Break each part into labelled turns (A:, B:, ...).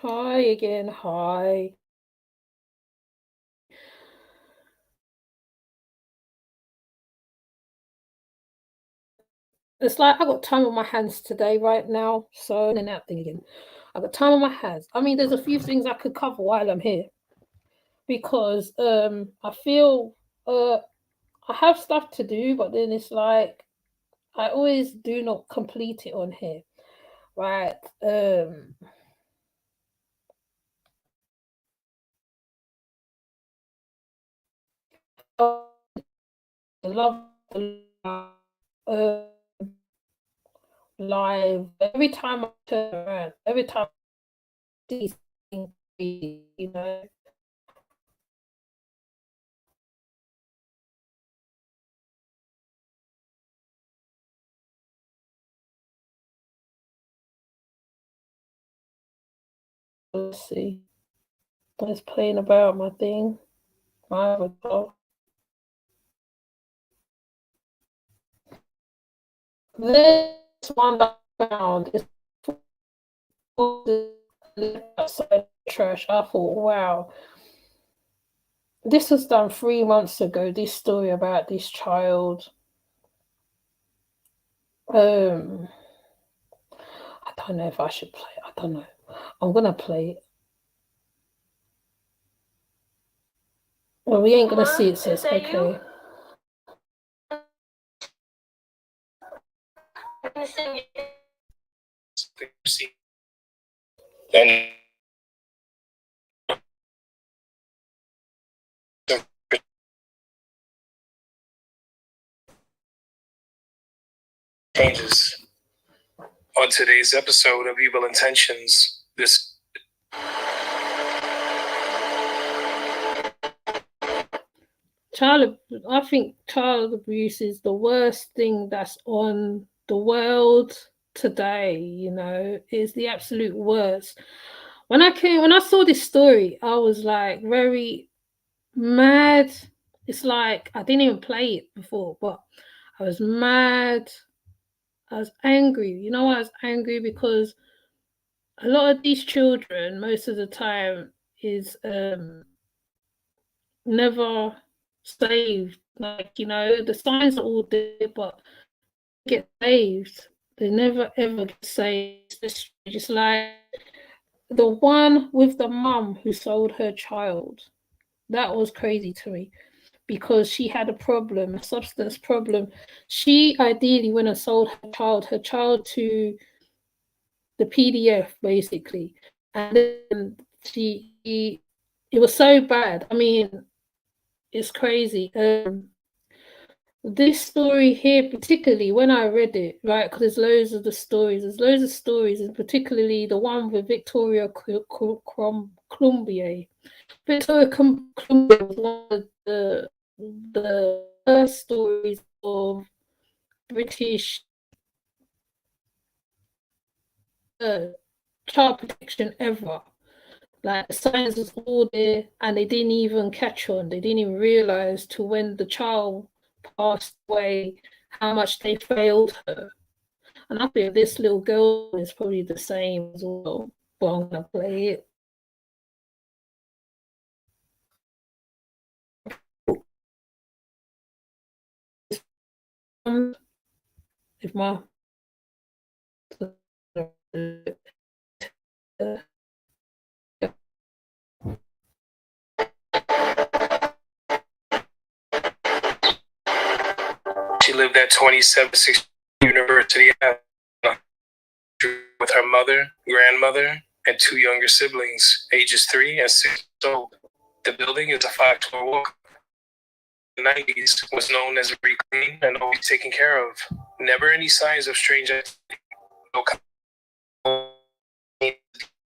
A: Hi again. Hi. It's like I got time on my hands today, right now. So, and that thing again. I got time on my hands. I mean, there's a few things I could cover while I'm here because I feel I have stuff to do, but then it's like I always do not complete it on here, right? I love the uh, live every time I turn around, every time I see something, you know. Let's see. Just playing about my thing, my avatar. This one that I found is outside trash. I thought, wow, this was done 3 months ago. This story about this child. Um, I don't know if I should play it. I don't know. I'm gonna play it. Well, we ain't gonna see it. Says okay. And changes. On today's episode of Evil Intentions, this I think child abuse is the worst thing that's on the world today, is the absolute worst. When I saw this story, I was like very mad. It's like I didn't even play it before, but I was mad. I was angry. You know why I was angry? Because a lot of these children, most of the time, is never saved. Like, the signs are all there, but they get saved. They never ever get saved. It's just like the one with the mum who sold her child. That was crazy to me because she had a problem, a substance problem. She ideally went and sold her child to the PDF basically, and then it was so bad. I mean, it's crazy. This story here, particularly when I read it, right, because there's loads of stories, and particularly the one with Victoria Climbié. Victoria Climbié was one of the first stories of British child protection ever. Like the signs was all there, and they didn't even catch on. They didn't even realize to when the child passed away how much they failed her. And I think this little girl is probably the same as well. But I'm gonna play it. If my she lived at 2760 University with her mother, grandmother, and two younger siblings, ages 3 and 6 years old. The building is a 5-floor walk. In the 90s was known as very clean and always taken care of. Never any signs of strange activity. No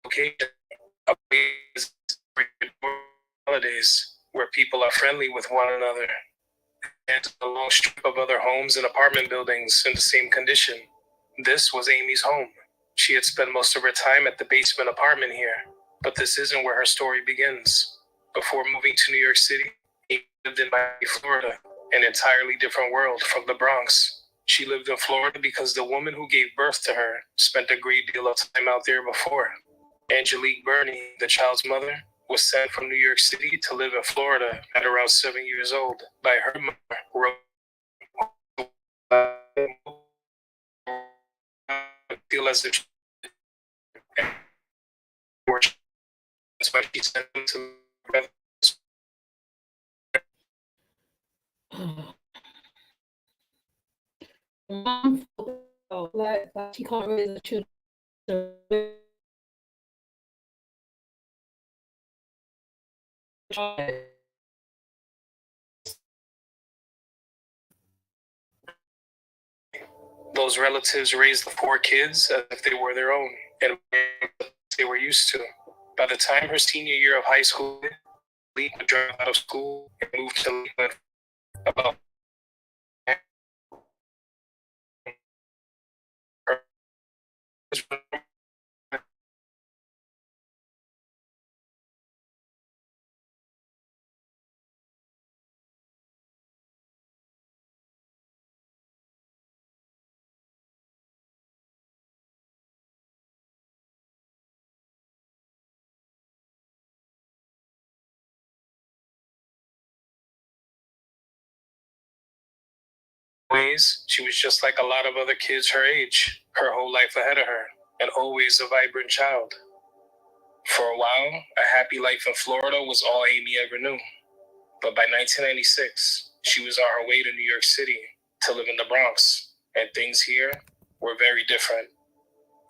A: location. Holidays where people are friendly with one another. And a long strip of other homes and apartment buildings in the same condition. This was Amy's home. She had spent most of her time at the basement apartment here, but this isn't where her story begins. Before moving to New York City, Amy lived in Miami, Florida, an entirely different world from the Bronx. She lived in Florida because the woman who gave birth to her spent a great deal of time out there before.
B: Angelique Burney, the child's mother, was sent from New York City to live in Florida at around 7 years old by her mother, Rose. Feel as if that's why she sent them to
A: Mom like she can't raise the children.
B: Those relatives raised the 4 kids as if they were their own, and they were used to. By the time her senior year of high school, Lee would drop out of school and move to Lakeland. About ways, she was just like a lot of other kids her age, her whole life ahead of her, and always a vibrant child. For a while, a happy life in Florida was all Amy ever knew. But by 1996, she was on her way to New York City to live in the Bronx, and things here were very different.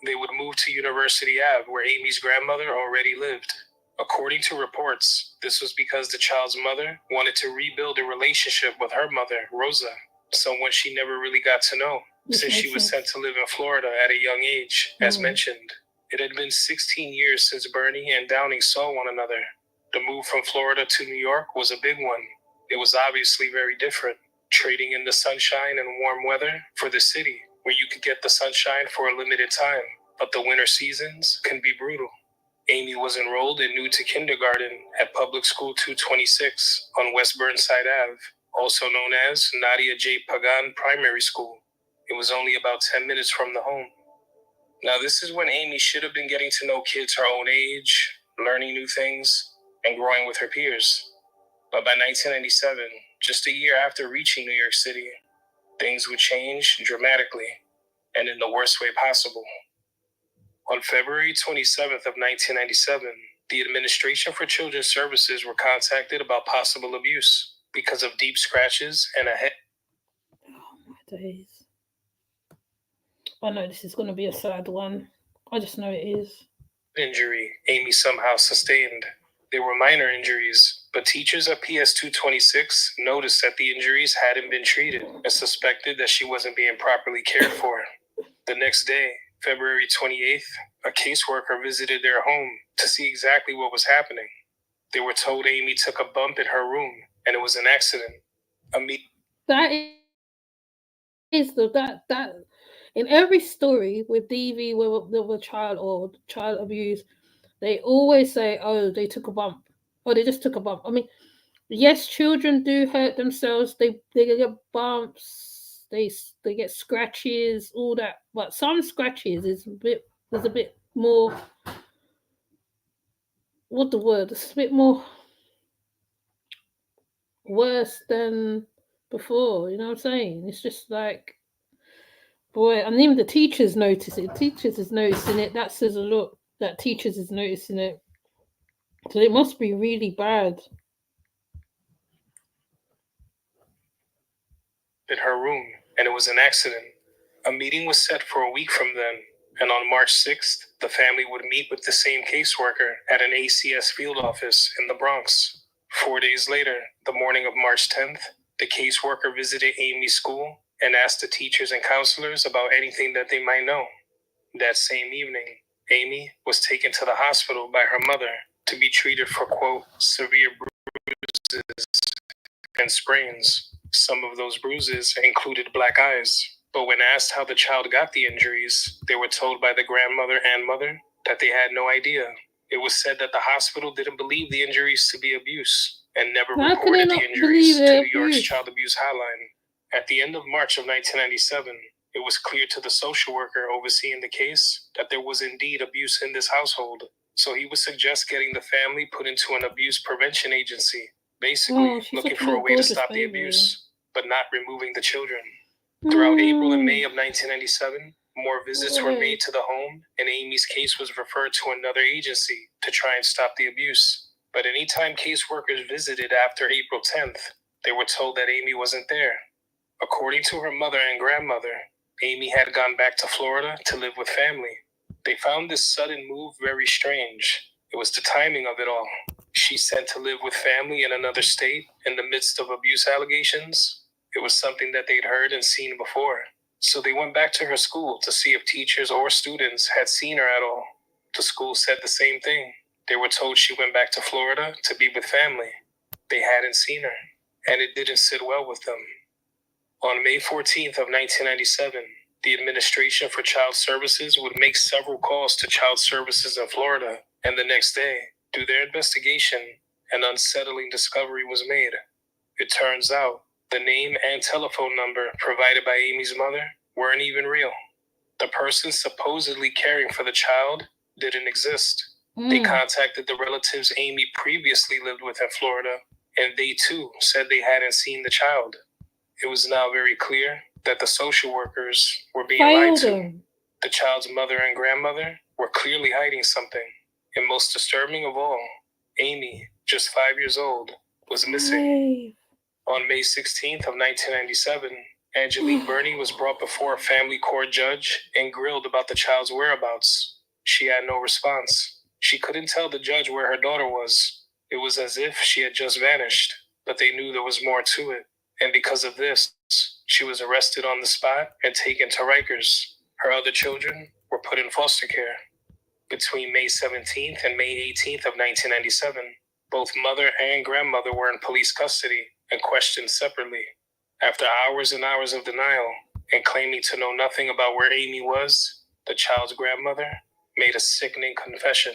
B: They would move to University Ave, where Amy's grandmother already lived. According to reports, this was because the child's mother wanted to rebuild a relationship with her mother, Rosa, someone she never really got to know, since she was sent to live in Florida at a young age, as mentioned. It had been 16 years since Burney and Downing saw one another. The move from Florida to New York was a big one. It was obviously very different, trading in the sunshine and warm weather for the city, where you could get the sunshine for a limited time, but the winter seasons can be brutal. Amy was enrolled in new to kindergarten at Public School 226 on West Burnside Ave, also known as Nadia J. Pagan Primary School. It was only about 10 minutes from the home. Now, this is when Amy should have been getting to know kids her own age, learning new things, and growing with her peers. But by 1997, just a year after reaching New York City, things would change dramatically, and in the worst way possible. On February 27th of 1997, the Administration for Children's Services were contacted about possible abuse because of deep scratches and a head.
A: Oh my days. I know this is going to be a sad one. I just know it is.
B: Injury Amy somehow sustained. They were minor injuries, but teachers at PS 226 noticed that the injuries hadn't been treated and suspected that she wasn't being properly cared for. The next day, February 28th, a caseworker visited their home to see exactly what was happening. They were told Amy took a bump in her room and it was an accident.
A: That is that in every story with DV with a child or child abuse, they always say, "Oh, they took a bump," or "They just took a bump." I mean, yes, children do hurt themselves. They get bumps. They get scratches, all that. But some scratches is a bit more. What the word? It's a bit more worse than before. You know what I'm saying? It's just like, boy, and even the teachers notice it. Teachers is noticing it. That says a lot. That teachers is noticing it. So it must be really bad.
B: In her room, and it was an accident. A meeting was set for a week from then, and on March 6th, the family would meet with the same caseworker at an ACS field office in the Bronx. 4 days later, the morning of March 10th, the caseworker visited Amy's school and asked the teachers and counselors about anything that they might know. That same evening, Amy was taken to the hospital by her mother to be treated for, quote, severe bruises and sprains. Some of those bruises included black eyes. But when asked how the child got the injuries, they were told by the grandmother and mother that they had no idea. It was said that the hospital didn't believe the injuries to be abuse and never reported the injuries to New York's Child Abuse Hotline. At the end of March of 1997, it was clear to the social worker overseeing the case that there was indeed abuse in this household. So he would suggest getting the family put into an abuse prevention agency, basically looking for a way to stop the abuse, but not removing the children. Throughout April and May of 1997, more visits were made to the home, and Amy's case was referred to another agency to try and stop the abuse. But anytime caseworkers visited after April 10th, they were told that Amy wasn't there. According to her mother and grandmother, Amy had gone back to Florida to live with family. They found this sudden move very strange. It was the timing of it all. She sent to live with family in another state in the midst of abuse allegations. It was something that they'd heard and seen before. So they went back to her school to see if teachers or students had seen her at all. The school said the same thing. They were told she went back to Florida to be with family. They hadn't seen her, and it didn't sit well with them. On May 14th of 1997, the Administration for Child Services would make several calls to child services in Florida, and the next day, through their investigation, an unsettling discovery was made. It turns out the name and telephone number provided by Amy's mother weren't even real. The person supposedly caring for the child didn't exist. They contacted the relatives Amy previously lived with in Florida, and they too said they hadn't seen the child. It was now very clear that the social workers were being lied to. The child's mother and grandmother were clearly hiding something. And most disturbing of all, Amy, just 5 years old, was missing. On May 16th of 1997, Angelique Burney was brought before a family court judge and grilled about the child's whereabouts. She had no response. She couldn't tell the judge where her daughter was. It was as if she had just vanished, but they knew there was more to it. And because of this, she was arrested on the spot and taken to Rikers. Her other children were put in foster care. Between May 17th and May 18th of 1997, both mother and grandmother were in police custody and questioned separately. After hours and hours of denial and claiming to know nothing about where Amy was, the child's grandmother made a sickening confession.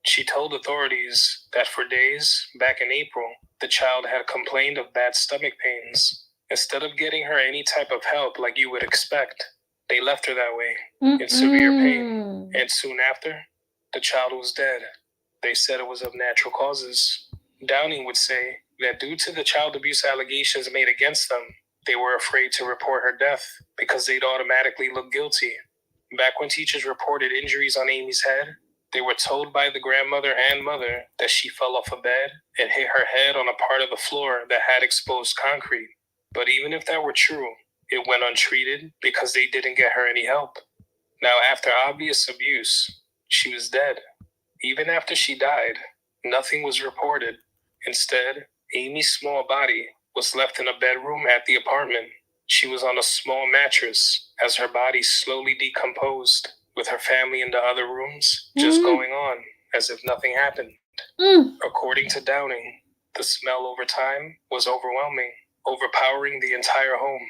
B: She told authorities that for days, back in April, the child had complained of bad stomach pains. Instead of getting her any type of help like you would expect, they left her that way, in severe pain. And soon after, the child was dead. They said it was of natural causes. Downing would say that due to the child abuse allegations made against them, they were afraid to report her death because they'd automatically look guilty. Back when teachers reported injuries on Amy's head, they were told by the grandmother and mother that she fell off a bed and hit her head on a part of the floor that had exposed concrete. But even if that were true, it went untreated because they didn't get her any help. Now, after obvious abuse, she was dead. Even after she died, nothing was reported. Instead, Amy's small body was left in a bedroom at the apartment. She was on a small mattress as her body slowly decomposed, with her family in the other rooms just going on as if nothing happened. According to Downing, the smell over time was overwhelming, overpowering the entire home.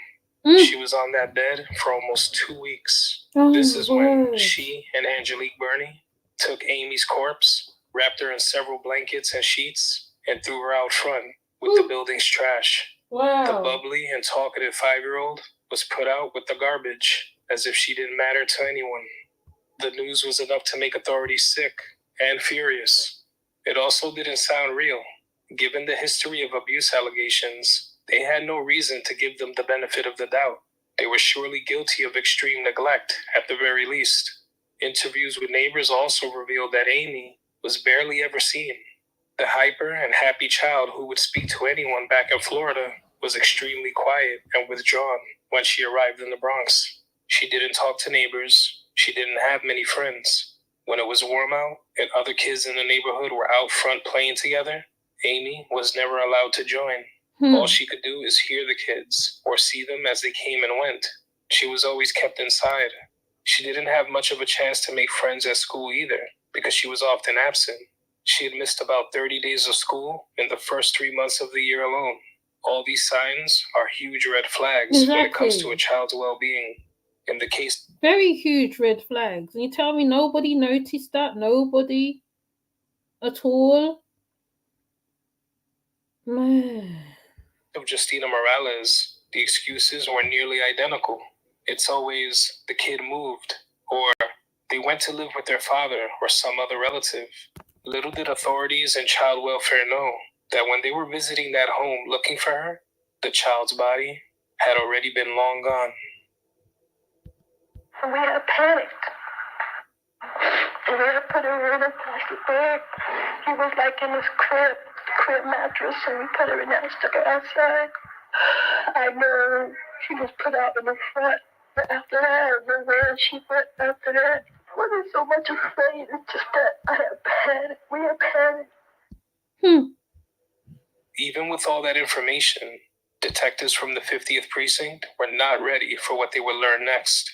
B: She was on that bed for almost 2 weeks. This is when she and Angelique Burney took Amy's corpse, wrapped her in several blankets and sheets, and threw her out front with the building's trash. The bubbly and talkative 5-year-old was put out with the garbage as if she didn't matter to anyone. The news was enough to make authorities sick and furious. It also didn't sound real. Given the history of abuse allegations, they had no reason to give them the benefit of the doubt. They were surely guilty of extreme neglect, at the very least. Interviews with neighbors also revealed that Amy was barely ever seen. The hyper and happy child who would speak to anyone back in Florida was extremely quiet and withdrawn when she arrived in the Bronx. She didn't talk to neighbors. She didn't have many friends. When it was warm out and other kids in the neighborhood were out front playing together, Amy was never allowed to join. All she could do is hear the kids or see them as they came and went. She was always kept inside. She didn't have much of a chance to make friends at school either because she was often absent. She had missed about 30 days of school in the first 3 months of the year alone. All these signs are huge red flags when it comes to a child's well-being. In the case,
A: very huge red flags. And you tell me nobody noticed that? Nobody at all? Man.
B: Of Justina Morales, the excuses were nearly identical. It's always the kid moved, or They went to live with their father or some other relative. Little did authorities and child welfare know that when they were visiting that home looking for her, the child's body had already been long gone.
A: We had panicked. And we had put her in a plastic bag. He was like in this crib mattress, and we put her in that and stuck her outside. I know she was put out in the front. But after that, I don't know where she went after that. I wasn't so much afraid. It's just that I had panic. We had panic.
B: Even with all that information, detectives from the 50th Precinct were not ready for what they would learn next.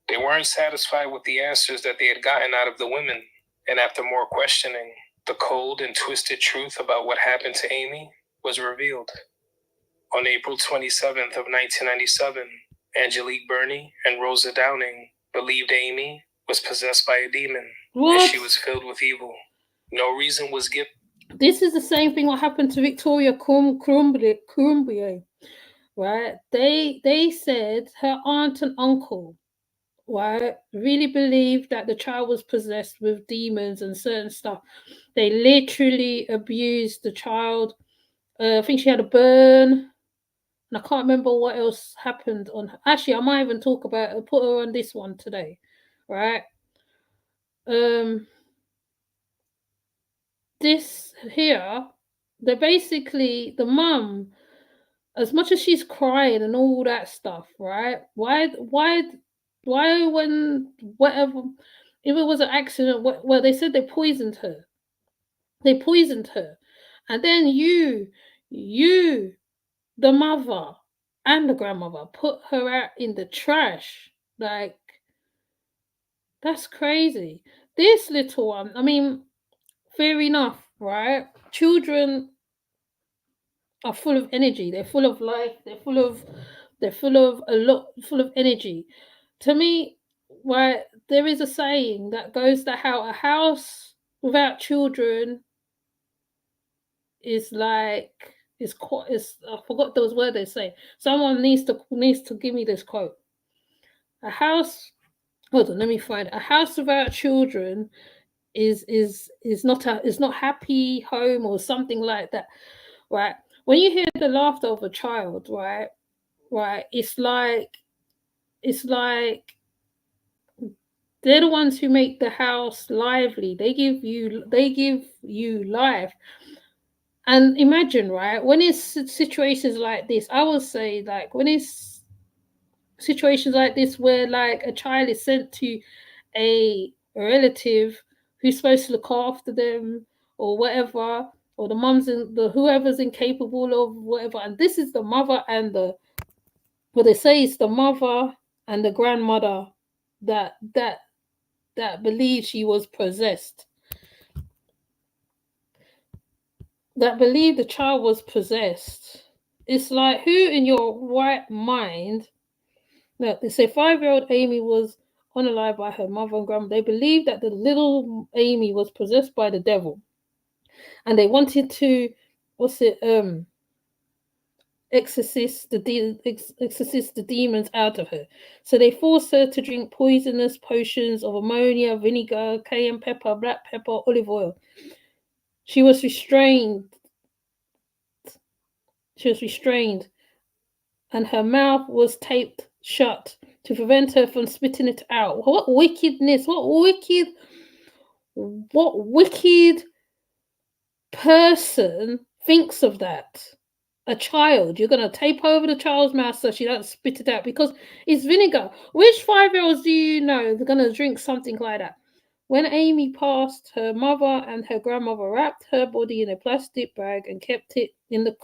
B: They weren't satisfied with the answers that they had gotten out of the women, and after more questioning, the cold and twisted truth about what happened to Amy was revealed. On April 27th of 1997, Angelique Burney and Rosa Downing believed Amy was possessed by a demon. What? And she was filled with evil. No reason was given. This is the same thing what happened to Victoria Climbié, right? They said her aunt and uncle, right, really believed that the child was possessed with demons and certain stuff. They literally abused the child. I think she had a burn, and I can't remember what else happened on her. Actually, I might even talk about it, put her on this one today, right? This here, they're basically the mum, as much as she's crying and all that stuff, right? Why when whatever, if it was an accident, well, they said they poisoned her. They poisoned her, and then you, the mother and the grandmother, put her out in the trash. Like, that's crazy. This little one, I mean, fair enough, right? Children are full of energy. They're full of life. They're full of full of energy. To me, right, there is a saying that goes that how a house without children is like I forgot those words they say. Someone needs to give me this quote. A house, hold on, let me find it. A house without children is not happy home or something like that, right? When you hear the laughter of a child, right, it's like they're the ones who make the house lively. They give you life. And imagine, right, when it's situations like this, I would say, like, when it's situations like this where like a child is sent to a relative who's supposed to look after them or whatever, or the mum's in the whoever's incapable of whatever, and this is the mother and the what they say is the mother and the grandmother that believed she was possessed, that believed the child was possessed. It's like, who in your right mind? Look, they say 5-year-old Amy was unalive by her mother and grandma. They believed that the little Amy was possessed by the devil, and they wanted to, exorcist the demons out of her. So they forced her to drink poisonous potions of ammonia, vinegar, cayenne pepper, black pepper, olive oil. She was restrained, and her mouth was taped shut to prevent her from spitting it out. What wickedness! What wicked person thinks of that? A child, you're going to tape over the child's mouth so she doesn't spit it out because it's vinegar. Which 5-year-olds do you know they're going to drink something like that? When Amy passed, her mother and her grandmother wrapped her body in a plastic bag and kept it in the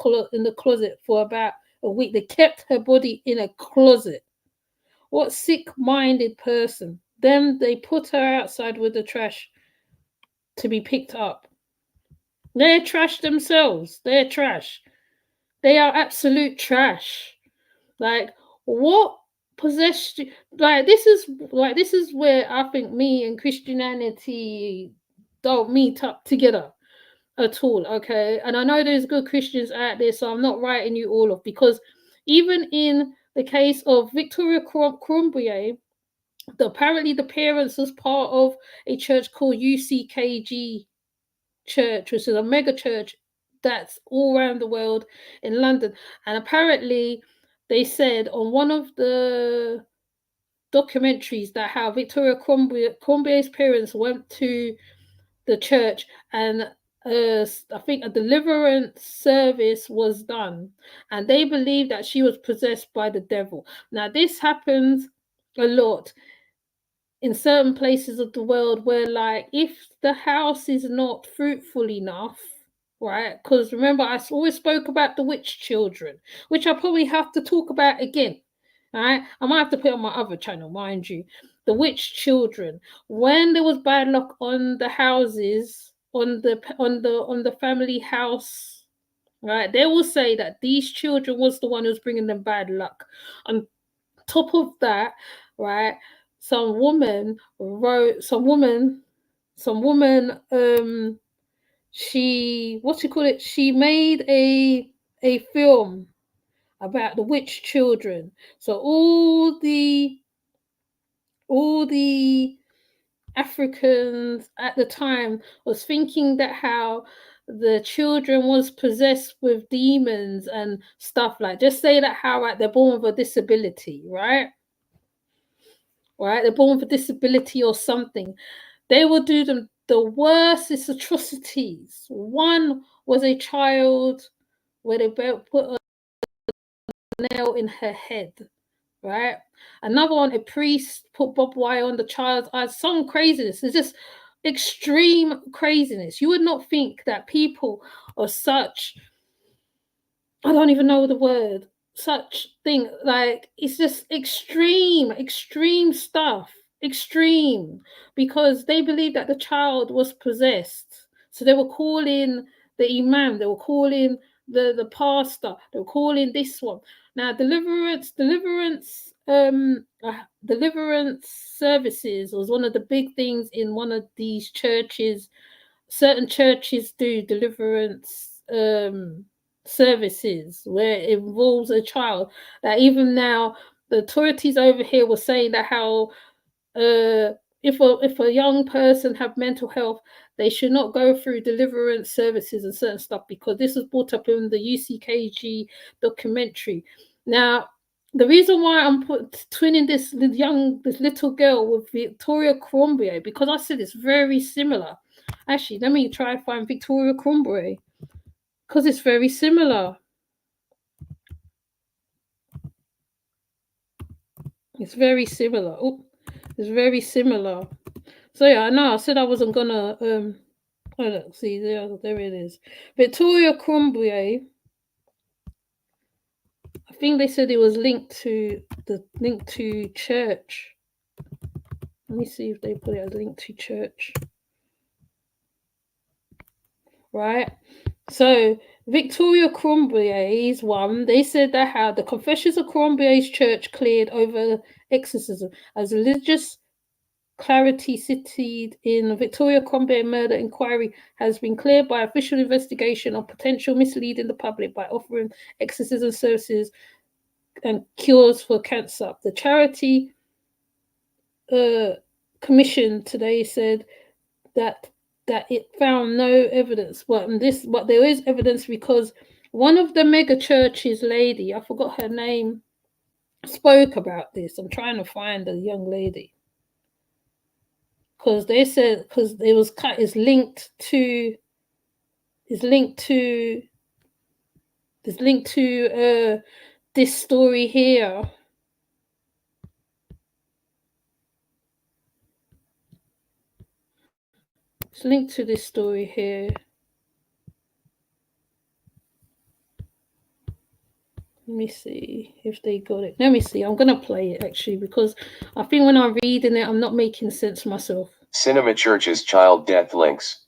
B: closet for about a week. They kept her body in a closet. What sick-minded person? Then they put her outside with the trash to be picked up. They're trash themselves. They're trash. They are absolute trash. Like, what possessed you? Like, this is where I think me and Christianity don't meet up together at all, okay? And I know there's good Christians out there, so I'm not writing you all off, because even in the case of Victoria Climbié,
A: apparently the parents was part of a church called UCKG Church, which is a mega church that's all around the world in London. And apparently they said on one of the documentaries that how Victoria Climbié's parents went to the church, and I think a deliverance service was done, and they believe that she was possessed by the devil. Now, this happens a lot in certain places of the world where, like, if the house is not fruitful enough, right? Because remember, I always spoke about the witch children, which I probably have to talk about again. All right, I might have to put on my other channel, mind you. The witch children. When there was bad luck on the houses, on the family house, right? They will say that these children was the one who's bringing them bad luck. On top of that, right? Some woman wrote. Some woman. She, what do you call it? She made a film about the witch children. So all the Africans at the time was thinking that how the children was possessed with demons and stuff, like, just say that how, right, they're born with a disability, right? Right, they're born with a disability or something. They will do them the worstest atrocities. One was a child where they put a nail in her head, right? Another one, a priest put barbed wire on the child's eyes. Some craziness. It's just extreme craziness. You would not think that people are such, I don't even know the word, such thing. Like, it's just extreme stuff. Extreme. Because they believe that the child was possessed. So they were calling the imam, they were calling the pastor, they were calling this one. Now, deliverance services was one of the big things in one of these churches. Certain churches do deliverance services where it involves a child. That even now the authorities over here were saying that how if a young person have mental health, they should not go through deliverance services and certain stuff, because this was brought up in the UCKG documentary. Now, the reason why I'm twinning this little girl with Victoria Climbié, because I said it's very similar. Actually, let me try and find Victoria Climbié, because it's very similar. It's very similar. Oh, it's very similar. So yeah, I know I said I wasn't gonna oh look, see there it is. Victoria Climbié. I think they said it was linked to church. Let me see if they put it as linked to church. Right? So Victoria Climbié's one, they said that how the Confessions of Climbié's church cleared over exorcism as religious clarity cited in Victoria Climbié murder inquiry has been cleared by official investigation of potential misleading the public by offering exorcism services and cures for cancer. The charity commission today said that it found no evidence. But there is evidence, because one of the mega churches lady, I forgot her name, spoke about this. I'm trying to find the young lady, because they said, because it was is linked to this story here. It's linked to this story here. Let me see if they got it. Let me see. I'm going to play it, actually, because I think when I'm reading it, I'm not making sense myself.
C: Cinema Church's child death links.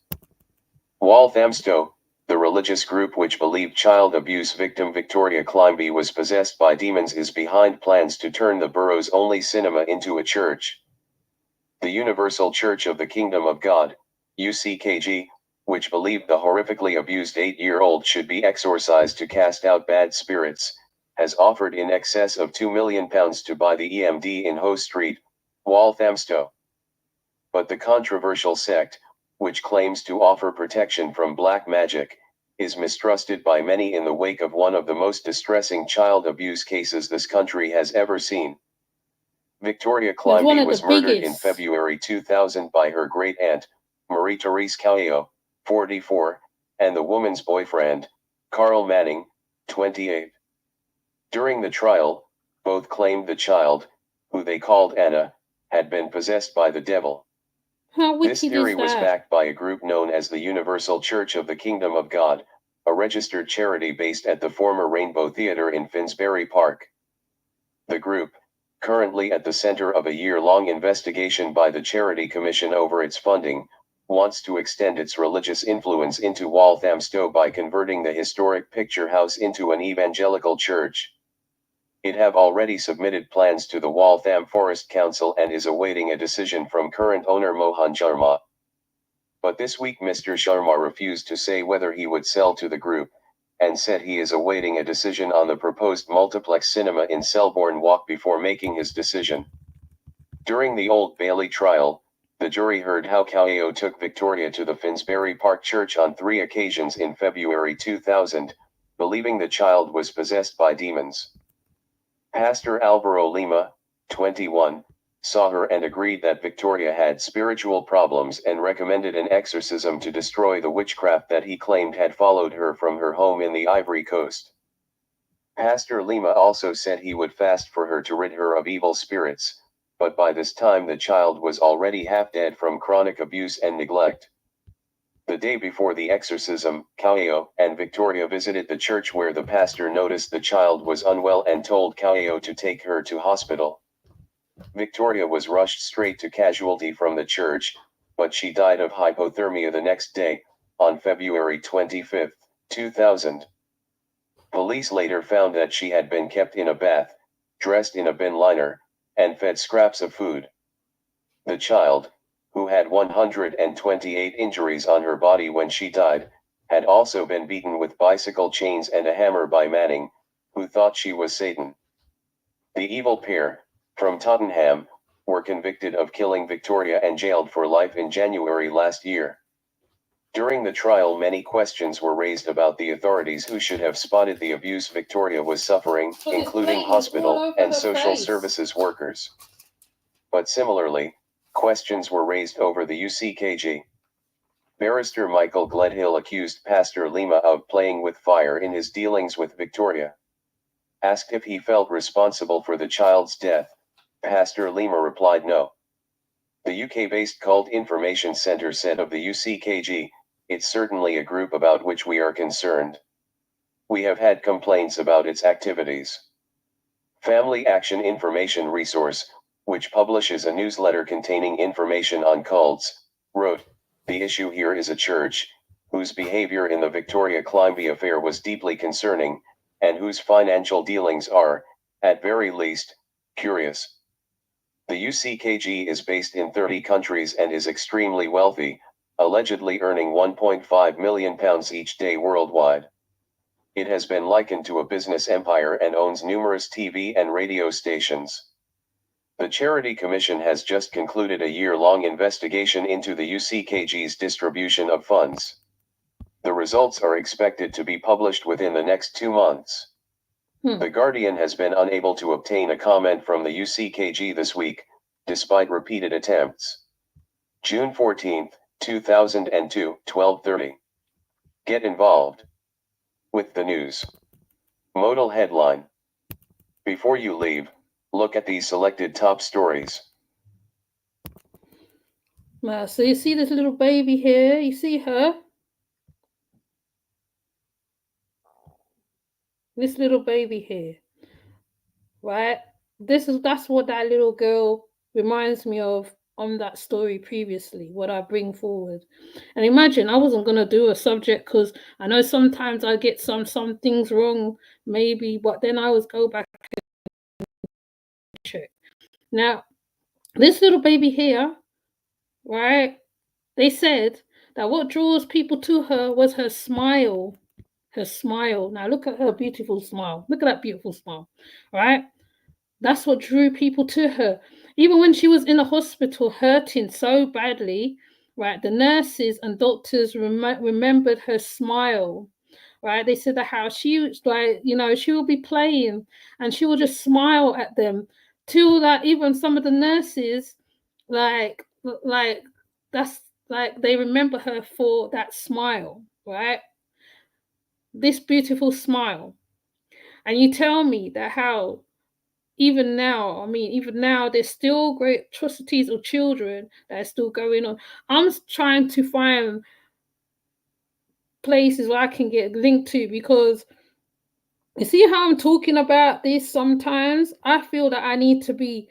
C: Walthamstow, the religious group which believed child abuse victim Victoria Climbié was possessed by demons, is behind plans to turn the borough's only cinema into a church. The Universal Church of the Kingdom of God, UCKG, which believed the horrifically abused 8-year-old should be exorcised to cast out bad spirits, has offered in excess of £2 million to buy the EMD in Hoe Street, Walthamstow. But the controversial sect, which claims to offer protection from black magic, is mistrusted by many in the wake of one of the most distressing child abuse cases this country has ever seen. Victoria Climbié was murdered in February 2000 by her great-aunt, Marie-Therese Callao, 44, and the woman's boyfriend, Carl Manning, 28. During the trial, both claimed the child, who they called Anna, had been possessed by the devil. This theory was backed by a group known as the Universal Church of the Kingdom of God, a registered charity based at the former Rainbow Theatre in Finsbury Park. The group, currently at the center of a year-long investigation by the Charity Commission over its funding, wants to extend its religious influence into Walthamstow by converting the historic picture house into an evangelical church. It have already submitted plans to the Waltham Forest Council and is awaiting a decision from current owner Mohan Sharma. But this week Mr. Sharma refused to say whether he would sell to the group, and said he is awaiting a decision on the proposed multiplex cinema in Selborne Walk before making his decision. During the Old Bailey trial, the jury heard how Callao took Victoria to the Finsbury Park Church on 3 occasions in February 2000, believing the child was possessed by demons. Pastor Alvaro Lima, 21, saw her and agreed that Victoria had spiritual problems and recommended an exorcism to destroy the witchcraft that he claimed had followed her from her home in the Ivory Coast. Pastor Lima also said he would fast for her to rid her of evil spirits, but by this time the child was already half dead from chronic abuse and neglect. The day before the exorcism, Callao and Victoria visited the church where the pastor noticed the child was unwell and told Callao to take her to hospital. Victoria was rushed straight to casualty from the church, but she died of hypothermia the next day, on February 25, 2000. Police later found that she had been kept in a bath, dressed in a bin liner, and fed scraps of food. The child, who had 128 injuries on her body when she died, had also been beaten with bicycle chains and a hammer by Manning, who thought she was Satan. The evil pair, from Tottenham, were convicted of killing Victoria and jailed for life in January last year. During the trial, many questions were raised about the authorities who should have spotted the abuse Victoria was suffering, including hospital and social services workers. But similarly, questions were raised over the UCKG. Barrister Michael Gledhill accused Pastor Lima of playing with fire in his dealings with Victoria. Asked if he felt responsible for the child's death, Pastor Lima replied no. The UK-based Cult Information Centre said of the UCKG, "It's certainly a group about which we are concerned. We have had complaints about its activities." Family Action Information Resource, which publishes a newsletter containing information on cults, wrote, "The issue here is a church, whose behavior in the Victoria Climbié affair was deeply concerning, and whose financial dealings are, at very least, curious." The UCKG is based in 30 countries and is extremely wealthy, allegedly earning £1.5 million each day worldwide. It has been likened to a business empire and owns numerous TV and radio stations. The Charity Commission has just concluded a year-long investigation into the UCKG's distribution of funds. The results are expected to be published within the next 2 months. The Guardian has been unable to obtain a comment from the UCKG this week, despite repeated attempts. June 14, 2002, 12:30. Get involved with the news. Modal headline. Before you leave, look at these selected top stories.
A: So you see this little baby here? You see her? This little baby here, right? That's what that little girl reminds me of on that story previously, what I bring forward. And imagine, I wasn't going to do a subject because I know sometimes I get some things wrong, maybe, but then I always go back and check. Now, this little baby here, right? They said that what draws people to her was her smile. Her smile. Now look at her beautiful smile. Look at that beautiful smile, right? That's what drew people to her. Even when she was in the hospital hurting so badly, right, the nurses and doctors remembered her smile, right? They said that how she was like, you know, she will be playing and she will just smile at them till that even some of the nurses, like, like that's like they remember her for that smile, right? This beautiful smile. And you tell me that how even now, I mean, even now, there's still great atrocities of children that are still going on. I'm trying to find places where I can get linked to, because you see how I'm talking about this sometimes? I feel that I need to be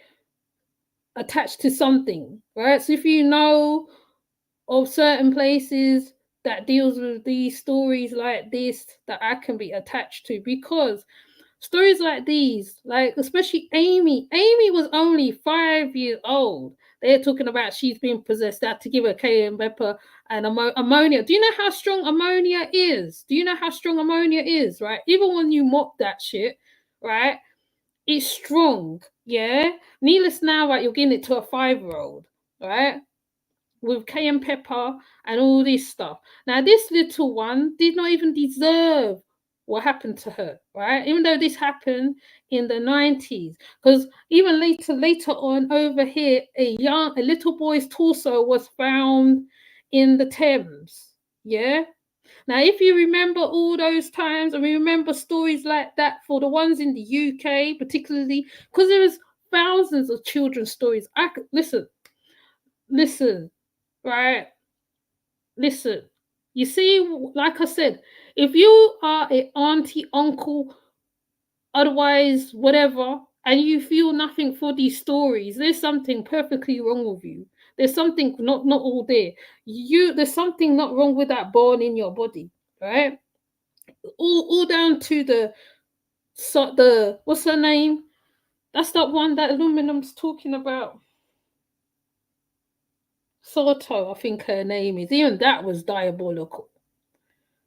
A: attached to something, right? So if you know of certain places that deals with these stories like this that I can be attached to, because stories like these, like especially Amy was only 5 years old. They're talking about she's been possessed. They had to give her cayenne pepper and ammonia. Do you know how strong ammonia is? Do you know how strong ammonia is, right? Even when you mop that shit, right? It's strong, yeah? Needless now, right, you're giving it to a 5-year-old, right? With cayenne pepper and all this stuff. Now, this little one did not even deserve what happened to her, right? Even though this happened in the 90s. Because even later on over here, a little boy's torso was found in the Thames. Yeah. Now, if you remember all those times, and we remember stories like that for the ones in the UK, particularly, because there was thousands of children's stories. I could listen, right? Listen. You see, like I said, if you are a auntie, uncle, otherwise whatever, and you feel nothing for these stories, there's something perfectly wrong with you. There's something not all there. There's something not wrong with that bone in your body, right? All down to the what's her name? That's that one that Aluminum's talking about. Soto, I think her name is. Even that was diabolical.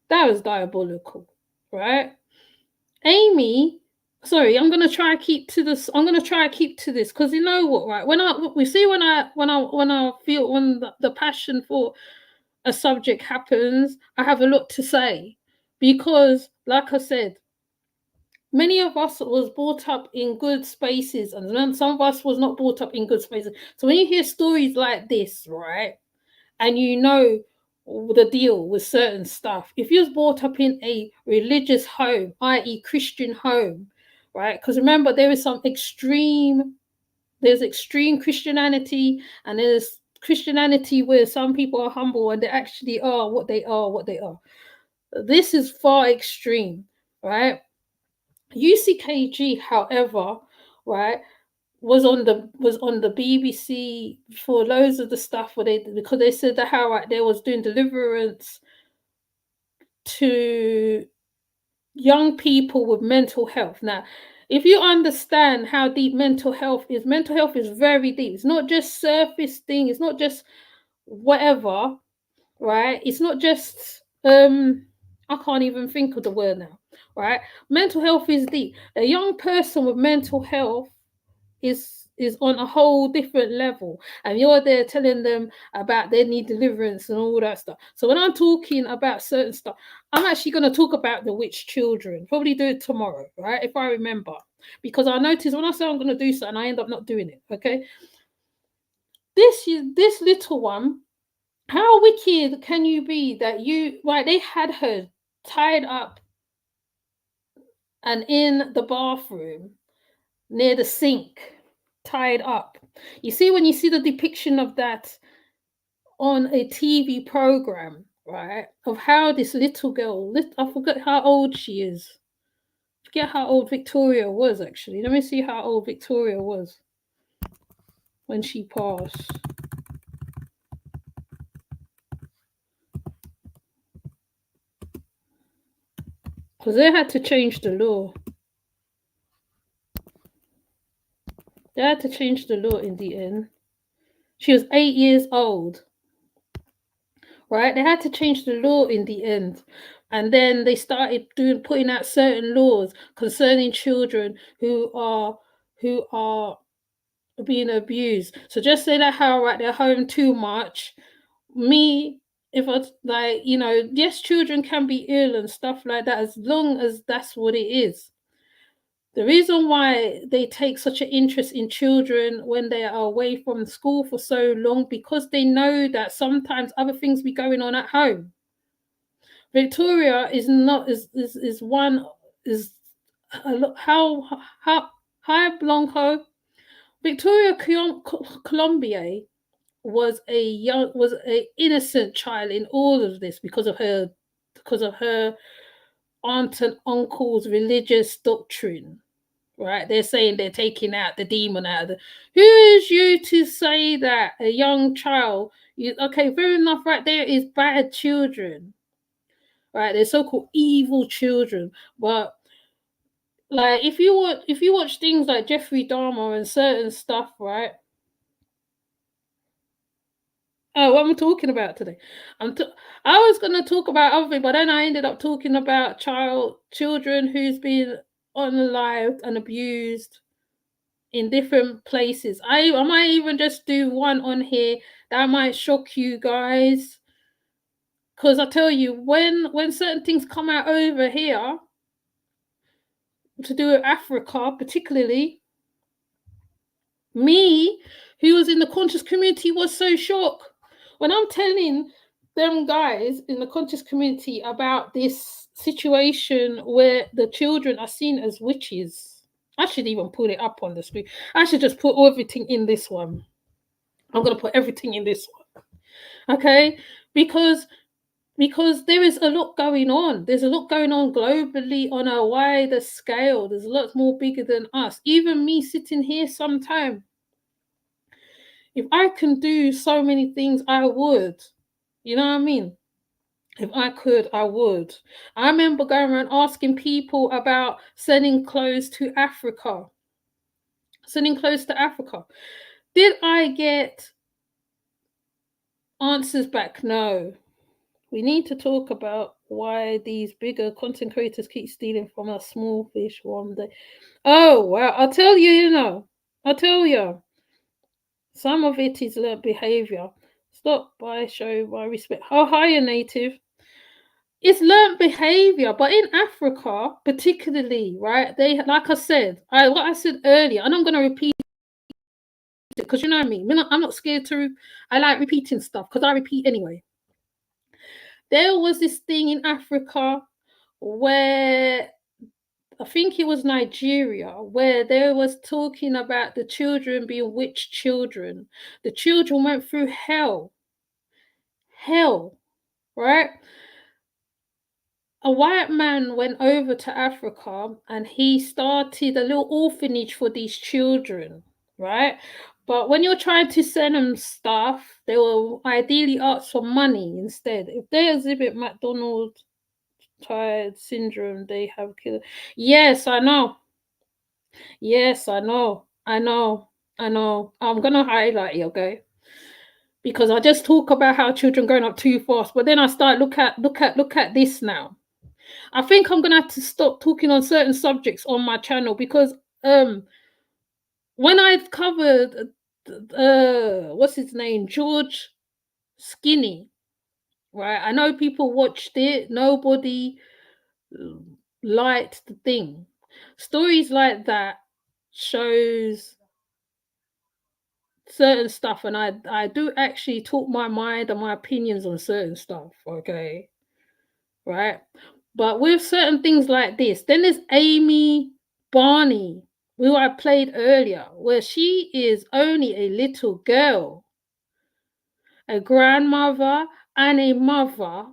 A: That was diabolical, right? Amy, sorry, I'm gonna try to keep to this. I'm gonna try to keep to this because you know what, right? When I feel when the passion for a subject happens, I have a lot to say because, like I said, many of us was brought up in good spaces, and some of us was not brought up in good spaces. So when you hear stories like this, right, and you know the deal with certain stuff. If you was brought up in a religious home, i.e. Christian home, right? Because remember, there's extreme Christianity, and there's Christianity where some people are humble and they actually are what they are. This is far extreme, right? UCKG, however, right, was on the BBC for loads of the stuff where because they said that how right, they was doing deliverance to young people with mental health. Now, if you understand how deep mental health is very deep. It's not just surface thing. It's not just whatever, right? It's not just I can't even think of the word now, right? Mental health is deep. A young person with mental health is on a whole different level, and you're there telling them about they need deliverance and all that stuff. So when I'm talking about certain stuff, I'm actually going to talk about the witch children. Probably do it tomorrow, right, if I remember, because I notice when I say I'm going to do something, I end up not doing it. Okay, this little one, how wicked can you be that you right? They had her tied up and in the bathroom near the sink, tied up. You see, when you see the depiction of that on a TV program, right, of how this little girl, I forget how old she is. I forget how old Victoria was, actually. Let me see how old Victoria was when she passed. Because they had to change the law. They had to change the law in the end. She was 8 years old, right? They had to change the law in the end. And then they started putting out certain laws concerning children who are being abused. So just say that how right they're home too much. Me, if I like, you know, yes, children can be ill and stuff like that, as long as that's what it is. The reason why they take such an interest in children when they are away from school for so long, because they know that sometimes other things be going on at home. Victoria is not is one is how hi Blanco. Victoria Climbié was a innocent child in all of this because of her aunt and uncle's religious doctrine. Right, they're saying they're taking out the demon out of the. Who is you to say that a young child? Okay, fair enough. Right, there is bad children. Right, they're so-called evil children, but like if you watch things like Jeffrey Dahmer and certain stuff, right? Oh, what am I talking about today? I was gonna talk about other things, but then I ended up talking about children who's been unalived and abused in different places. I might even just do one on here that might shock you guys, because I tell you, when certain things come out over here to do with Africa, particularly me, who was in the conscious community, was so shocked when I'm telling them guys in the conscious community about this situation where the children are seen as witches. I should even put it up on the screen. I should just put everything in this one. I'm going to put everything in this one. Okay? Because there is a lot going on. There's a lot going on globally on a wider scale. There's a lot more bigger than us. Even me sitting here sometime. If I can do so many things, I would. You know what I mean? If I could, I would. I remember going around asking people about sending clothes to Africa. Sending clothes to Africa. Did I get answers back? No. We need to talk about why these bigger content creators keep stealing from us small fish one day. Oh, well, I'll tell you, I'll tell you. Some of it is learned behavior. Stop by, show by respect. Oh, hiya, native. It's learned behavior, but in Africa, particularly, right? They, like I said, what I said earlier, and I'm going to repeat it because you know me. I'm not scared to. I like repeating stuff because I repeat anyway. There was this thing in Africa where I think it was Nigeria, where they was talking about the children being witch children. The children went through hell, right? A white man went over to Africa and he started a little orphanage for these children, right? But when you're trying to send them stuff, they will ideally ask for money instead. If they exhibit McDonald tired syndrome, they have killed. Yes, I know. Yes, I know. I'm gonna highlight it, okay? Because I just talk about how children growing up too fast, but then I start look at this now. I think I'm gonna have to stop talking on certain subjects on my channel because when I've covered what's his name, George Skinny, right? I know people watched it. Nobody liked the thing. Stories like that shows certain stuff, and I do actually talk my mind and my opinions on certain stuff, okay, right? But with certain things like this, then there's Amy Barney, who I played earlier, where she is only a little girl, a grandmother and a mother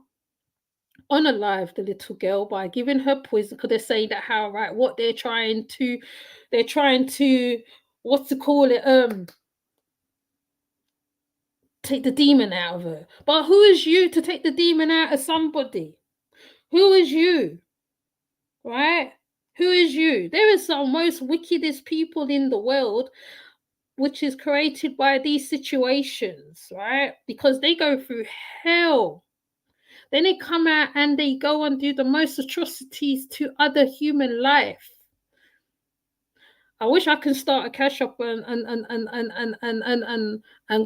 A: unalive the little girl by giving her poison, because they're saying that how right what they're trying to what's to call it take the demon out of her. But who is you to take the demon out of somebody? Who is you? Right? Who is you? There is some most wickedest people in the world, which is created by these situations, right? Because they go through hell. Then they come out and they go and do the most atrocities to other human life. I wish I can start a cash up and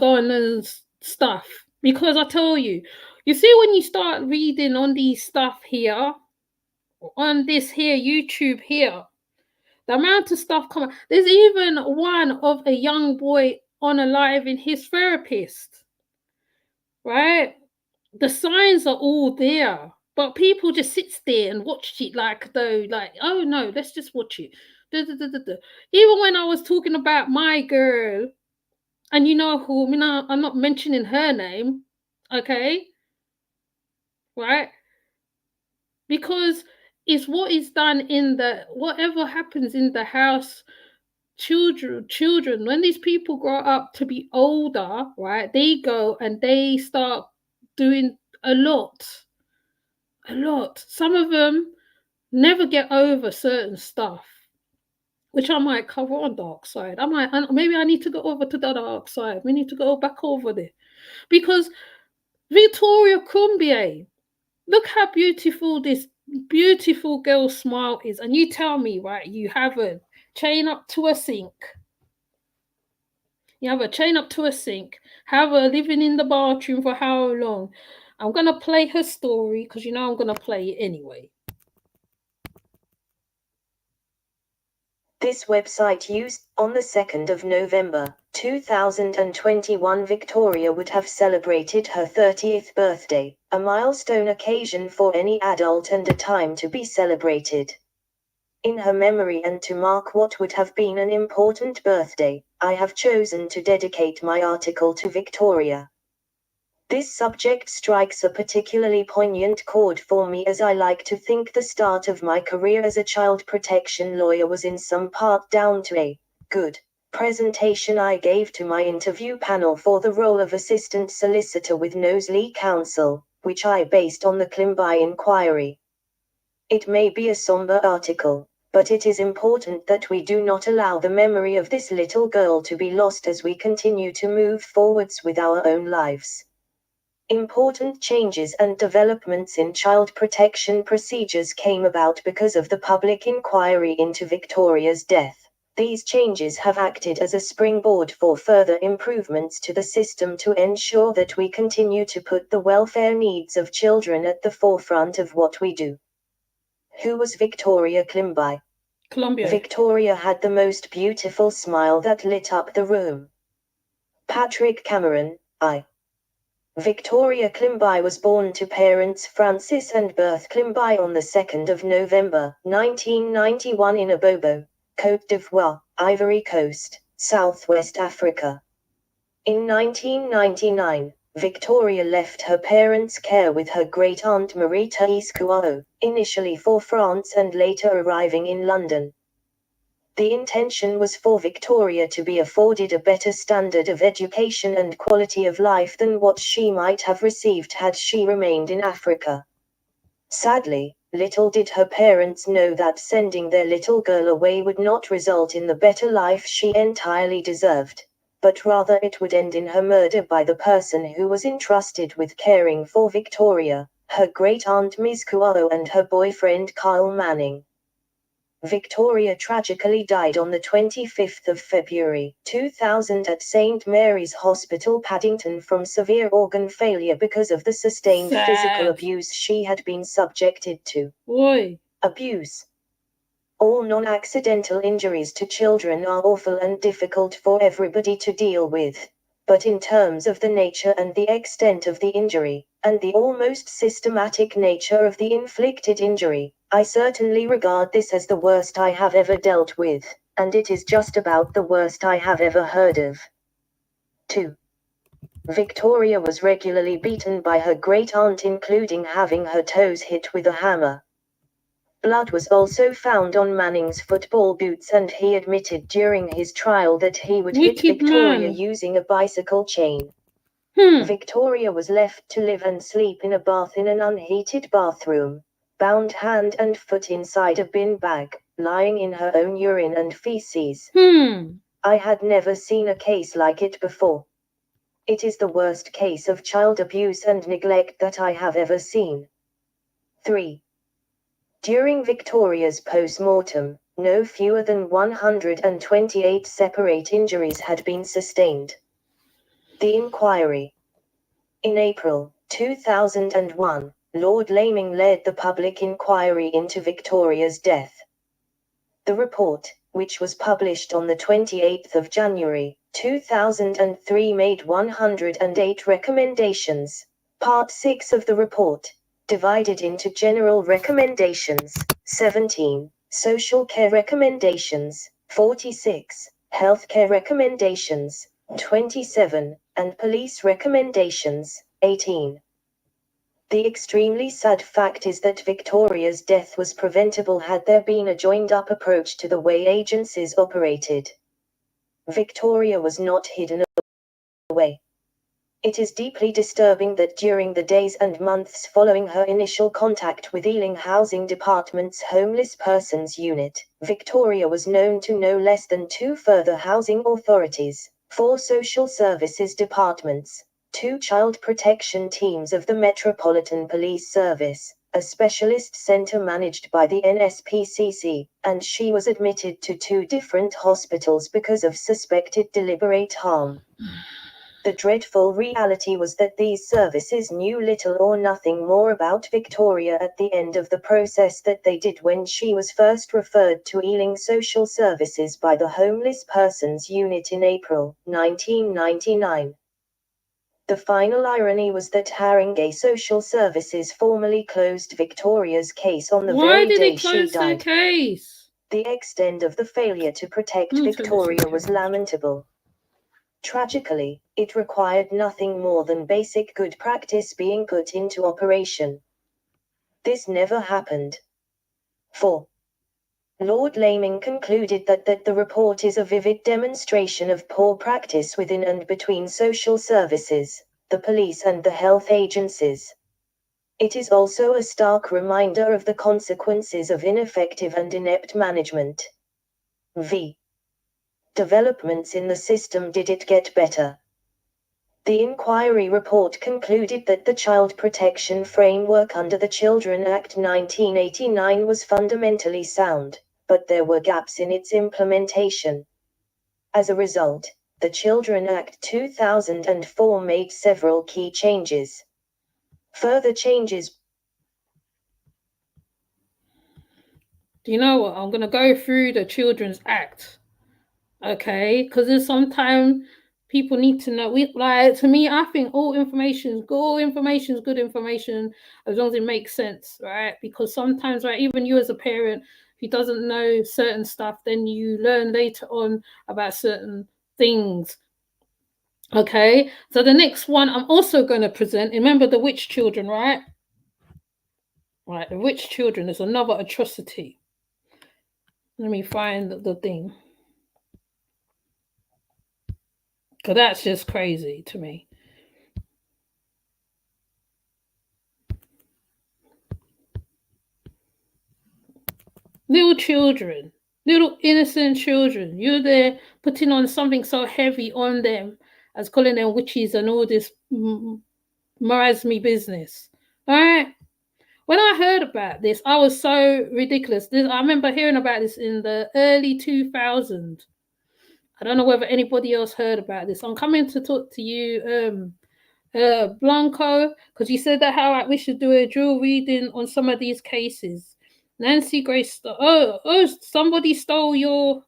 A: go and learn stuff. Because I tell you, you see when you start reading on these stuff here, on this here YouTube here, the amount of stuff coming. There's even one of a young boy on a live in his therapist, right? The signs are all there, but people just sit there and watch it like though, like, oh no, let's just watch it. Da, da, da, da, da. Even when I was talking about my girl, and you know who, I mean, I'm not mentioning her name, okay, right? Because it's what is done in the, whatever happens in the house. Children, when these people grow up to be older, right, they go and they start doing a lot. Some of them never get over certain stuff, which I might cover on Dark Side. Maybe I need to go over to the Dark Side. We need to go back over there. Because Victoria Climbié, look how beautiful this beautiful girl's smile is. And you tell me, right, you have a chain up to a sink. You have a chain up to a sink. Have her living in the bathroom for how long? I'm going to play her story because you know I'm going to play it anyway.
D: This website used, on the 2nd of November, 2021 Victoria would have celebrated her 30th birthday, a milestone occasion for any adult and a time to be celebrated. In her memory and to mark what would have been an important birthday, I have chosen to dedicate my article to Victoria. This subject strikes a particularly poignant chord for me as I like to think the start of my career as a child protection lawyer was in some part down to a good presentation I gave to my interview panel for the role of assistant solicitor with Knowsley Council, which I based on the Climbié inquiry. It may be a somber article, but it is important that we do not allow the memory of this little girl to be lost as we continue to move forwards with our own lives. Important changes and developments in child protection procedures came about because of the public inquiry into Victoria's death. These changes have acted as a springboard for further improvements to the system to ensure that we continue to put the welfare needs of children at the forefront of what we do. Who was Victoria Climbié? Victoria had the most beautiful smile that lit up the room. Patrick Cameron, I. Victoria Climbié was born to parents Francis and Berthe Climbié on the 2nd of November, 1991 in Abobo, Côte d'Ivoire, Ivory Coast, Southwest Africa. In 1999, Victoria left her parents' care with her great-aunt Marie-Thérèse Kouao, initially for France and later arriving in London. The intention was for Victoria to be afforded a better standard of education and quality of life than what she might have received had she remained in Africa. Sadly, little did her parents know that sending their little girl away would not result in the better life she entirely deserved, but rather it would end in her murder by the person who was entrusted with caring for Victoria, her great-aunt Ms. Kouao and her boyfriend Kyle Manning. Victoria tragically died on the 25th of February 2000 at St. Mary's Hospital Paddington from severe organ failure because of the sustained physical abuse she had been subjected to. Abuse. All non-accidental injuries to children are awful and difficult for everybody to deal with. But in terms of the nature and the extent of the injury, and the almost systematic nature of the inflicted injury, I certainly regard this as the worst I have ever dealt with, and it is just about the worst I have ever heard of. 2. Victoria was regularly beaten by her great-aunt, including having her toes hit with a hammer. Blood was also found on Manning's football boots, and he admitted during his trial that he would hit Victoria using a bicycle chain. Victoria was left to live and sleep in a bath in an unheated bathroom, bound hand and foot inside a bin bag, lying in her own urine and feces. I had never seen a case like it before. It is the worst case of child abuse and neglect that I have ever seen. 3. During Victoria's post-mortem, no fewer than 128 separate injuries had been sustained. The inquiry. In April 2001, Lord Laming led the public inquiry into Victoria's death. The report, which was published on the 28th of January 2003, made 108 recommendations. Part 6 of the report, divided into general recommendations, 17, social care recommendations, 46, healthcare recommendations, 27, and police recommendations, 18. The extremely sad fact is that Victoria's death was preventable had there been a joined-up approach to the way agencies operated. Victoria was not hidden away. It is deeply disturbing that during the days and months following her initial contact with Ealing Housing Department's Homeless Persons Unit, Victoria was known to no less than 2 further housing authorities, 4 social services departments, 2 child protection teams of the Metropolitan Police Service, a specialist centre managed by the NSPCC, and she was admitted to 2 different hospitals because of suspected deliberate harm. The dreadful reality was that these services knew little or nothing more about Victoria at the end of the process that they did when she was first referred to Ealing Social Services by the Homeless Persons Unit in April 1999. The final irony was that Haringey Social Services formally closed Victoria's case on the very day she died.
A: Case?
D: The extent of the failure to protect Victoria was lamentable. Tragically, it required nothing more than basic good practice being put into operation. This never happened. 4. Lord Laming concluded that the report is a vivid demonstration of poor practice within and between social services, the police and the health agencies. It is also a stark reminder of the consequences of ineffective and inept management. V. Developments in the system. Did it get better? The inquiry report concluded that the child protection framework under the Children Act 1989 was fundamentally sound, but there were gaps in its implementation. As a result, the Children Act 2004 made several key changes. Further changes.
A: Do you know what? I'm going to go through the Children's Act, okay? Because there's sometimes people need to know. To me, I think all information is good information as long as it makes sense, right? Because sometimes, right, even you as a parent who doesn't know certain stuff, then you learn later on about certain things. Okay, so the next one I'm also going to present, remember the witch children, right? Right, the witch children is another atrocity. Let me find the thing. Because that's just crazy to me. Little children, little innocent children, you're there putting on something so heavy on them as calling them witches and all this marasmy business. All right? When I heard about this, I was so ridiculous. I remember hearing about this in the early 2000s. I don't know whether anybody else heard about this. I'm coming to talk to you, Blanco, because you said that how we should do a drill reading on some of these cases. Nancy Grace, somebody stole your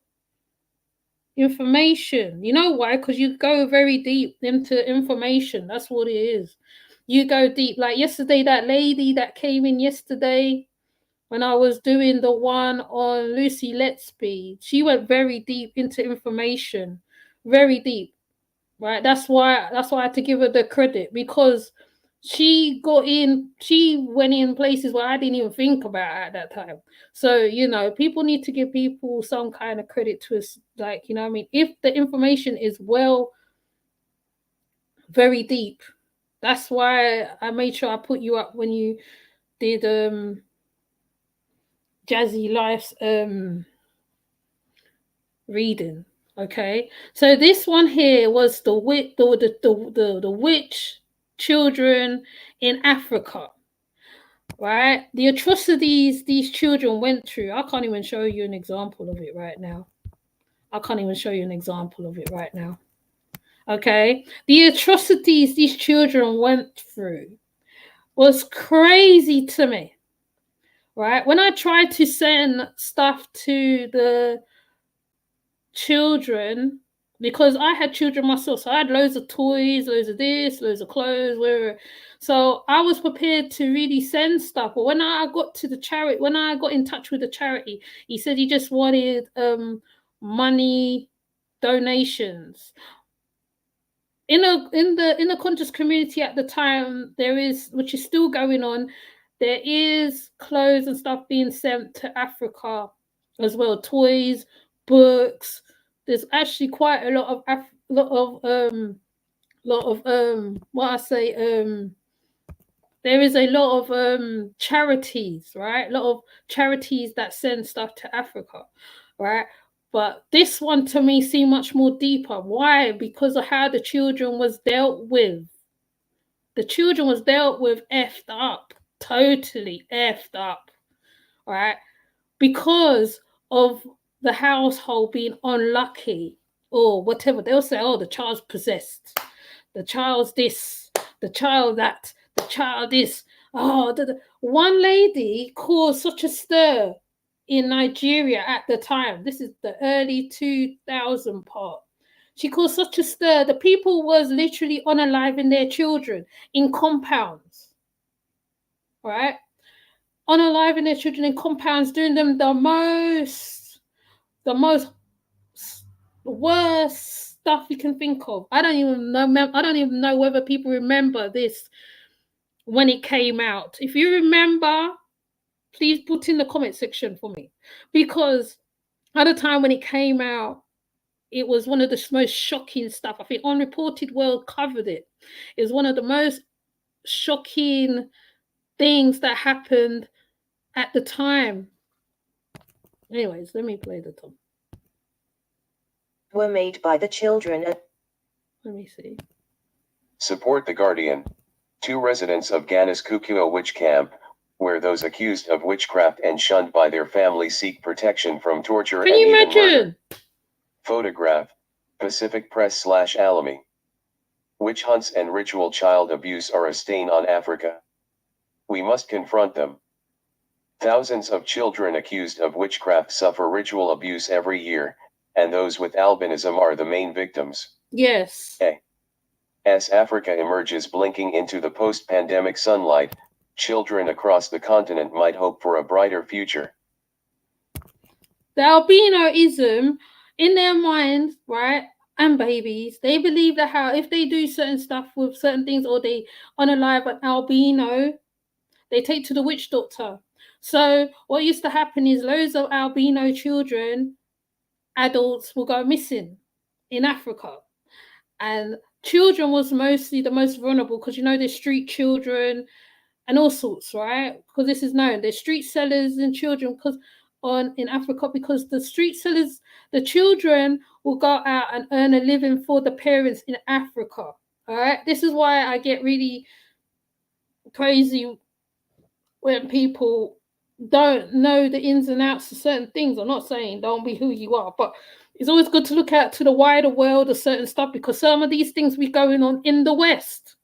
A: information. You know why? Because you go very deep into information. That's what it is. You go deep. Like yesterday, that lady that came in yesterday, when I was doing the one on Lucy Lettsby, she went very deep into information, very deep, right? That's why I had to give her the credit, because she went in places where I didn't even think about at that time. So, you know, people need to give people some kind of credit to us, like, you know what I mean? If the information is very deep, that's why I made sure I put you up when you did Jazzy Life's reading. Okay, so this one here was the witch children in Africa. right? The atrocities these children went through. I can't even show you an example of it right now. Okay? The atrocities these children went through was crazy to me, right? When I tried to send stuff to the children, because I had children myself, so I had loads of toys, loads of this, loads of clothes, whatever. So I was prepared to really send stuff. But when I got to the charity, when I got in touch with the charity, he said he just wanted money donations. In the conscious community at the time, there is, which is still going on, there is clothes and stuff being sent to Africa as well, toys, books. There's actually quite a lot of what I say there is a lot of charities, right? A lot of charities that send stuff to Africa, right? But this one to me seemed much more deeper. Why? Because of how the children was dealt with. The children was dealt with effed up, totally effed up, right? Because of the household being unlucky or whatever. They'll say, oh, the child's possessed, the child's this, the child that, the child this. Oh, one lady caused such a stir in Nigeria at the time. This is the early 2000 part. She caused such a stir. The people was literally unaliving their children in compounds, right? Unaliving their children in compounds, doing them the worst stuff you can think of. I don't even know whether people remember this when it came out. If you remember, please put in the comment section for me, because at the time when it came out, it was one of the most shocking stuff. I think Unreported World covered it. It was one of the most shocking things that happened at the time. Anyways, let me play the top.
D: Were made by the children.
A: Let me see.
C: Support the Guardian. 2 residents of Ghana's Kukua witch camp, where those accused of witchcraft and shunned by their family seek protection from torture
A: Can
C: and
A: you
C: even
A: imagine?
C: murder. Photograph, Pacific Press/Alamy. Witch hunts and ritual child abuse are a stain on Africa. We must confront them. Thousands of children accused of witchcraft suffer ritual abuse every year, and those with albinism are the main victims.
A: Yes.
C: As Africa emerges blinking into the post-pandemic sunlight, children across the continent might hope for a brighter future.
A: The albinoism, in their minds, right, and babies, they believe that how if they do certain stuff with certain things, or they unalive an albino, they take to the witch doctor. So what used to happen is loads of albino children, adults, will go missing in Africa. And children was mostly the most vulnerable, because there's street children and all sorts, right? Because this is known. There's street sellers and children in Africa, because the street sellers, the children will go out and earn a living for the parents in Africa. All right. This is why I get really crazy when people don't know the ins and outs of certain things. I'm not saying don't be who you are, but it's always good to look out to the wider world of certain stuff, because some of these things be going on in the West.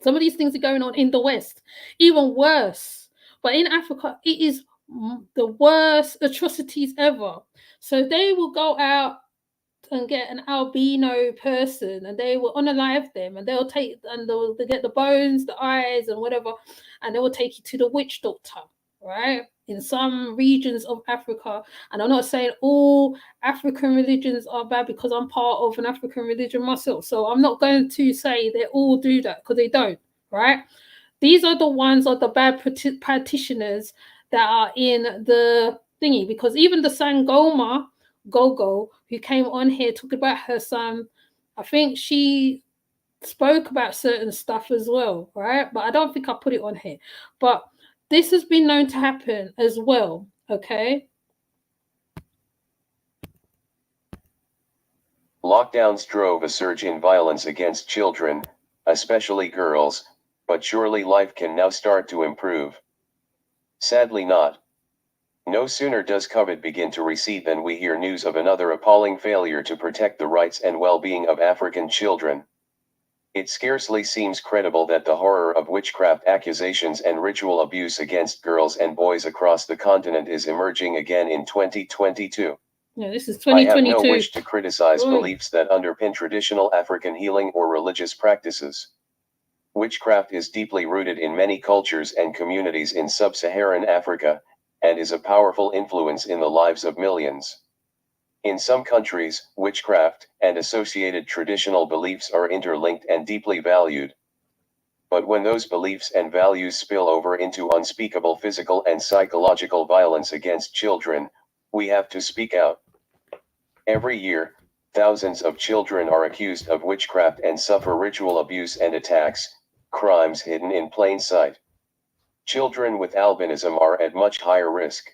A: Some of these things are going on in the West, even worse. But in Africa, it is the worst atrocities ever. So they will go out and get an albino person, and they will unalive them, and they'll get the bones, the eyes, and whatever, and they will take you to the witch doctor, right? In some regions of Africa, and I'm not saying all African religions are bad, because I'm part of an African religion myself, so I'm not going to say they all do that, because they don't, right? These are the ones, are the bad practitioners that are in the thingy, because even the Sangoma Gogo, who came on here talking about her son, I think she spoke about certain stuff as well, right? But I don't think I put it on here. But this has been known to happen as well, okay?
C: Lockdowns drove a surge in violence against children, especially girls, But surely life can now start to improve. Sadly not. No sooner does COVID begin to recede than we hear news of another appalling failure to protect the rights and well-being of African children. It scarcely seems credible that the horror of witchcraft accusations and ritual abuse against girls and boys across the continent is emerging again in 2022.
A: Yeah, this is
C: I have no
A: 2022.
C: wish to criticize
A: Oi.
C: beliefs that underpin traditional African healing or religious practices. Witchcraft is deeply rooted in many cultures and communities in sub-Saharan Africa, and is a powerful influence in the lives of millions. In some countries, witchcraft and associated traditional beliefs are interlinked and deeply valued. But when those beliefs and values spill over into unspeakable physical and psychological violence against children, we have to speak out. Every year, thousands of children are accused of witchcraft and suffer ritual abuse and attacks, crimes hidden in plain sight. Children with albinism are at much higher risk.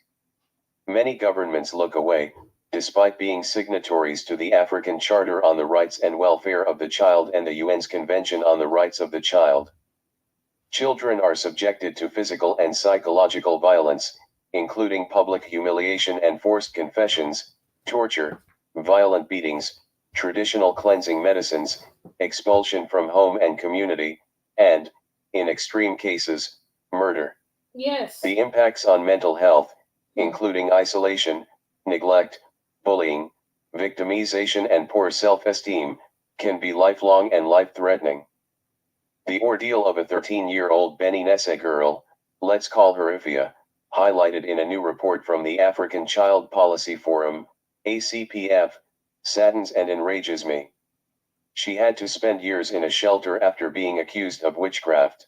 C: Many governments look away, despite being signatories to the African Charter on the Rights and Welfare of the Child and the UN's Convention on the Rights of the Child. Children are subjected to physical and psychological violence, including public humiliation and forced confessions, torture, violent beatings, traditional cleansing medicines, expulsion from home and community, and, in extreme cases, murder.
A: Yes.
C: The impacts on mental health, including isolation, neglect, bullying, victimization and poor self-esteem, can be lifelong and life-threatening. The ordeal of a 13-year-old Beni Nessa girl, let's call her Ifia, highlighted in a new report from the African Child Policy Forum, ACPF, saddens and enrages me. She had to spend years in a shelter after being accused of witchcraft.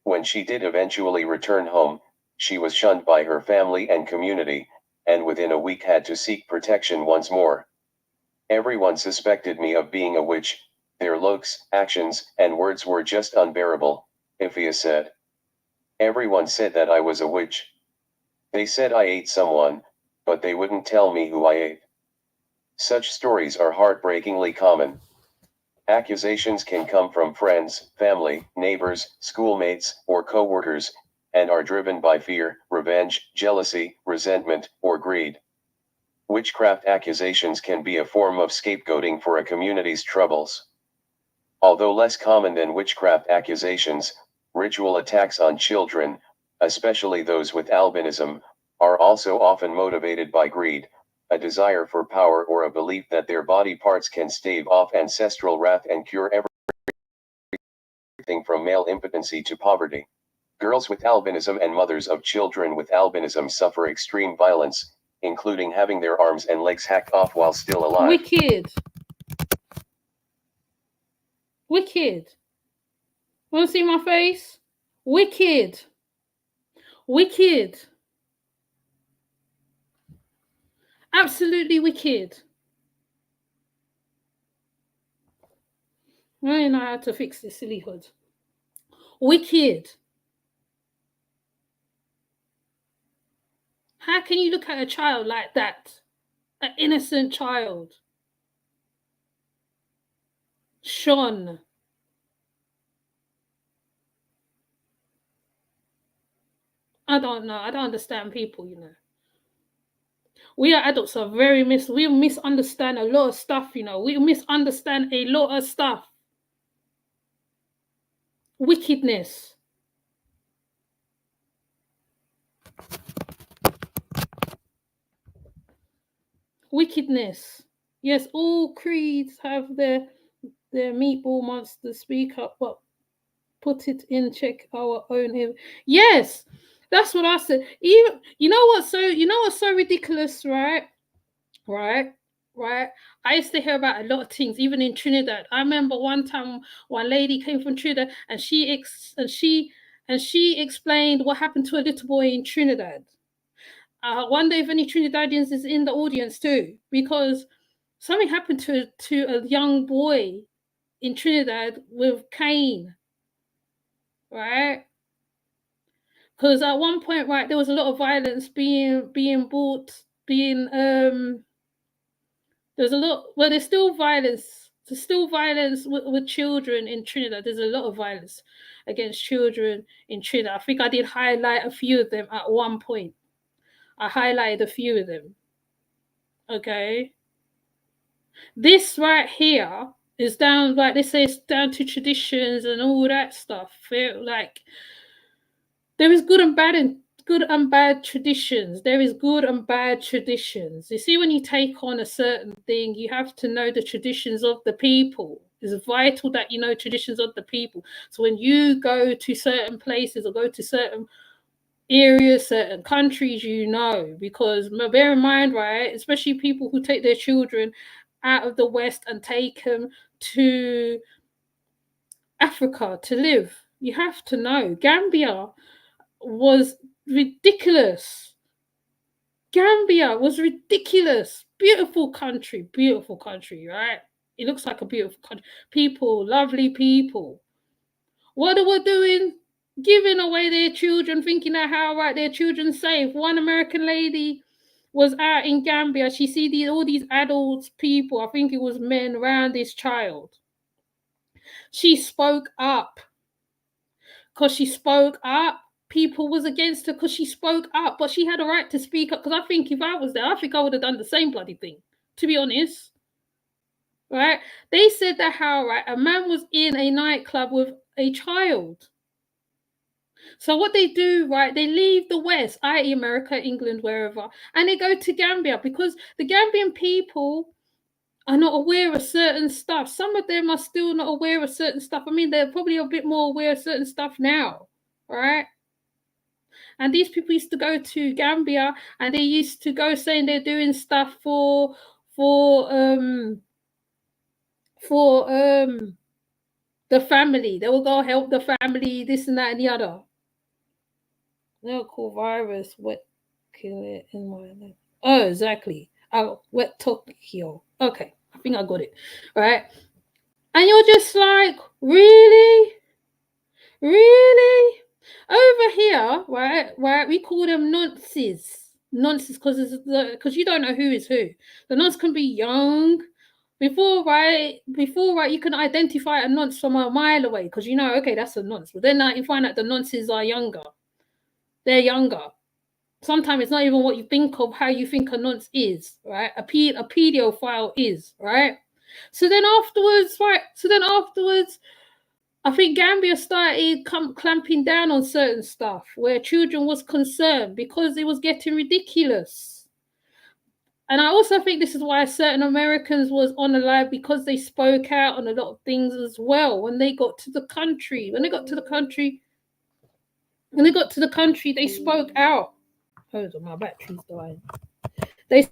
C: When she did eventually return home, she was shunned by her family and community, and within a week had to seek protection once more. Everyone suspected me of being a witch. Their looks, actions, and words were just unbearable, Ifia said. Everyone said that I was a witch. They said I ate someone, but they wouldn't tell me who I ate. Such stories are heartbreakingly common. Accusations can come from friends, family, neighbors, schoolmates, or co-workers, and are driven by fear, revenge, jealousy, resentment, or greed. Witchcraft accusations can be a form of scapegoating for a community's troubles. Although less common than witchcraft accusations, ritual attacks on children, especially those with albinism, are also often motivated by greed, a desire for power or a belief that their body parts can stave off ancestral wrath and cure everything from male impotency to poverty. Girls with albinism and mothers of children with albinism suffer extreme violence, including having their arms and legs hacked off while still alive.
A: Wicked. Wicked. Want to see my face? Wicked. Wicked. Absolutely wicked. I don't know how to fix this silly hood. Wicked. How can you look at a child like that? An innocent child. Sean. I don't know. I don't understand people, you know. We are adults are we misunderstand a lot of stuff, you know. We misunderstand a lot of stuff. Wickedness. Wickedness. Yes, all creeds have their meatball monster speak up, but put it in check our own. Yes, that's what I said. Even you know what's so ridiculous, right? Right. I used to hear about a lot of things, even in Trinidad. I remember one time one lady came from Trinidad and she explained what happened to a little boy in Trinidad. I wonder if any Trinidadians is in the audience too, because something happened to a young boy in Trinidad with Cain, right? Because at one point, right, there was a lot of violence being brought, there's a lot, well, there's still violence There's still violence with children in Trinidad. There's a lot of violence against children in Trinidad. I think I did highlight a few of them at one point. I highlighted a few of them. Okay. This right here is down, like they say, it's down to traditions and all that stuff. Like, there is good and bad traditions. There is good and bad traditions. You see, when you take on a certain thing, you have to know the traditions of the people. It's vital that you know traditions of the people. So when you go to certain places or go to certain areas, certain countries, you know, because bear in mind, right, especially people who take their children out of the West and take them to Africa to live, you have to know. Gambia was ridiculous. Gambia was ridiculous. Beautiful country, right? It looks like a beautiful country. People, lovely people. What they were doing? Giving away their children, thinking that how right their children safe. One American lady was out in Gambia. She see all these adult people, I think it was men, around this child. She spoke up. Because she spoke up, people was against her because she spoke up, but she had a right to speak up. Because I think if I was there, I think I would have done the same bloody thing, to be honest. Right? They said that how, right, a man was in a nightclub with a child. So what they do, right, they leave the West, i.e. America, England, wherever, and they go to Gambia because the Gambian people are not aware of certain stuff. Some of them are still not aware of certain stuff. I mean, they're probably a bit more aware of certain stuff now, right? And these people used to go to Gambia and they used to go saying they're doing stuff for the family. They will go help the family, this and that and the other. They'll call virus wet kill it in my life. Oh, exactly. Oh, wet Tokyo. Okay, I think I got it. Right. And you're just like, really? Really? Over here, right, we call them nonces. Nonces because you don't know who is who. The nonce can be young. Before, you can identify a nonce from a mile away because you know, okay, that's a nonce. But then you find out the nonces are younger. They're younger. Sometimes it's not even what you think of, how you think a nonce is, right? A pedophile is, right? So then afterwards, I think Gambia started clamping down on certain stuff where children was concerned because it was getting ridiculous. And I also think this is why certain Americans was on the live, because they spoke out on a lot of things as well when they got to the country. When they got to the country, they spoke out. Hold on, my battery's dying. They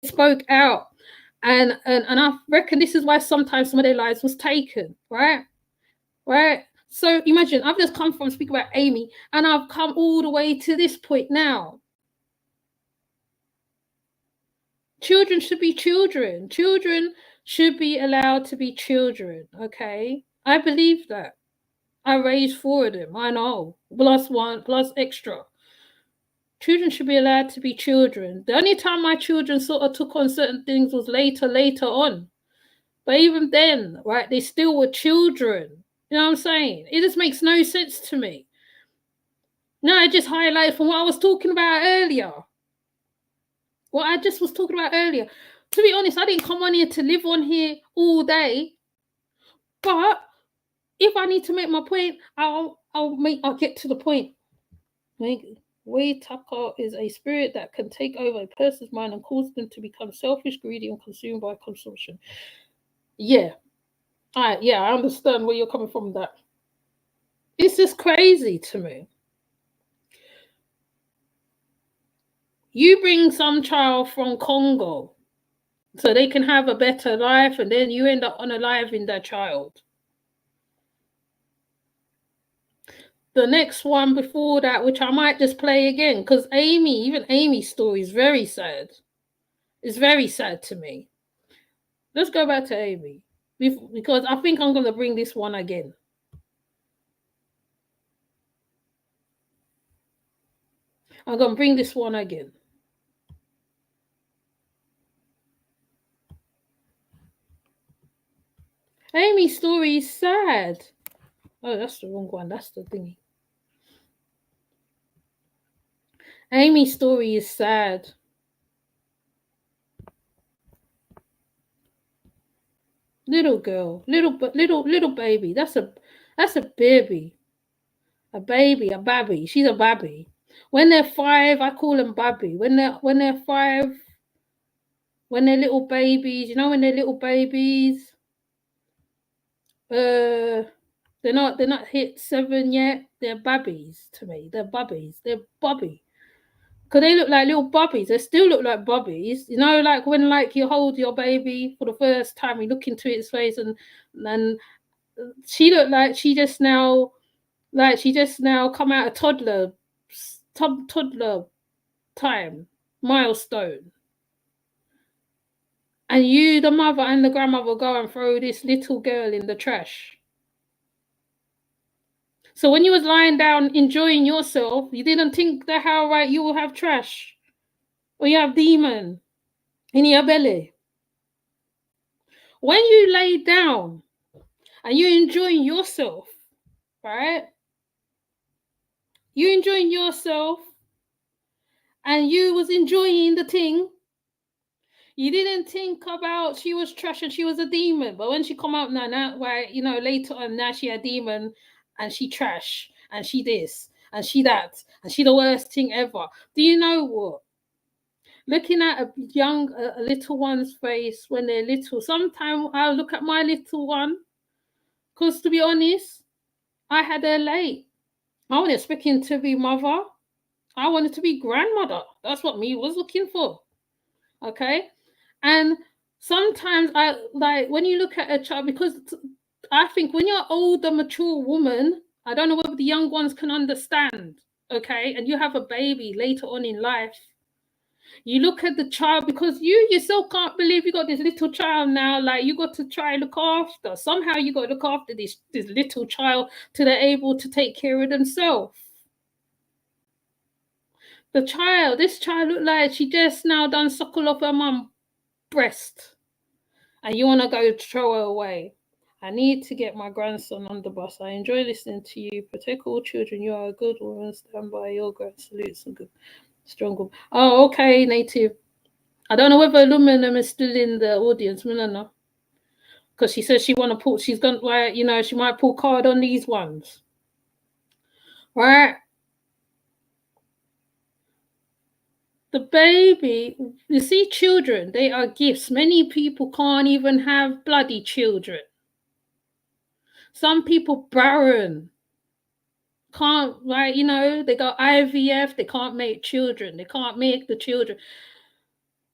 A: spoke out. And I reckon this is why sometimes some of their lives was taken, right? Right? So imagine, I've just come from speaking about Amy, and I've come all the way to this point now. Children should be children. Children should be allowed to be children, okay? I believe that. I raised 4 of them, I know. Plus 1, plus extra. Children should be allowed to be children. The only time my children sort of took on certain things was later on. But even then, right, they still were children. You know what I'm saying? It just makes no sense to me. No, I just highlight from what I was talking about earlier. What I just was talking about earlier. To be honest, I didn't come on here to live on here all day. But if I need to make my point, I'll get to the point. Way-taka is a spirit that can take over a person's mind and cause them to become selfish, greedy, and consumed by consumption. Yeah. I understand where you're coming from. That it's just crazy to me. You bring some child from Congo so they can have a better life, and then you end up unaliving that child. The next one before that, which I might just play again, because even Amy's story is very sad. It's very sad to me. Let's go back to Amy, because I think I'm going to bring this one again. I'm going to bring this one again. Amy's story is sad. Oh, that's the wrong one. That's the thingy. Amy's story is sad. Little girl, little baby. That's a baby. A baby, a babby. She's a babby. When they're 5, I call them babby. When they're 5, when they're little babies, you know, when they're little babies, they're not hit 7 yet. They're babbies to me. They're bubbies. They're bubby. Because they look like little bubbies. They still look like bubbies. You know, like when like you hold your baby for the first time, you look into its face and she looked like she just now come out of toddler time, milestone. And you, the mother and the grandmother, go and throw this little girl in the trash. So when you was lying down enjoying yourself, you didn't think that how right you will have trash or you have demon in your belly. When you lay down and you're enjoying yourself, right? You enjoying yourself and you was enjoying the thing. You didn't think about she was trash and she was a demon. But when she come out now, right, you know, later on, now she a demon and she trash and she this and she that and she the worst thing ever. Do you know what? Looking at a little one's face when they're little, sometimes I'll look at my little one, because to be honest, I had her late. I wasn't expecting to be mother. I wanted to be grandmother. That's what me was looking for. Okay? And sometimes I like when you look at a child, because I think when you're older, mature woman, I don't know whether the young ones can understand, okay? And you have a baby later on in life, you look at the child, because you yourself can't believe you got this little child now, like you got to try and look after. Somehow you got to look after this little child till they're able to take care of themselves. This child looked like she just now done suckle off her mum's breast. And you want to go throw her away. I need to get my grandson on the bus. I enjoy listening to you. Protect all children. You are a good woman. Stand by your grand salutes and good, strong woman. Oh, okay, Native. I don't know whether Aluminum is still in the audience. I don't know. Because she says she want to pull, she's going to, you know, she might pull card on these ones. Right? The baby, you see, children, they are gifts. Many people can't even have bloody children. Some people barren. Can't, right, you know, they got IVF, they can't make children. They can't make the children.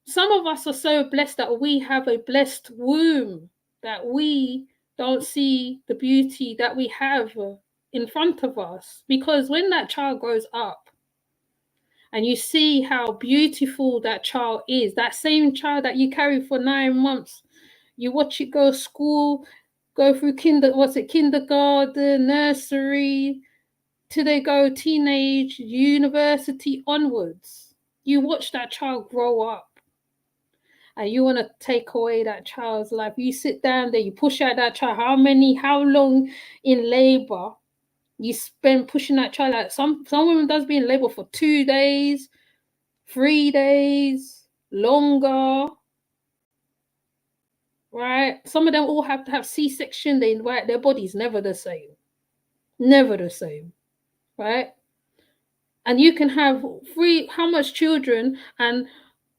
A: Some of us are so blessed that we have a blessed womb, that we don't see the beauty that we have in front of us. Because when that child grows up, and you see how beautiful that child is, that same child that you carry for 9 months, you watch it go to school, go through kindergarten, nursery, till they go teenage, university onwards. You watch that child grow up. And you want to take away that child's life. You sit down there, you push out that child. How long in labor you spend pushing that child out? Some women does be in labor for 2 days, 3 days, longer, right? Some of them all have to have C-section. Their body's never the same, right? And you can have how much children, and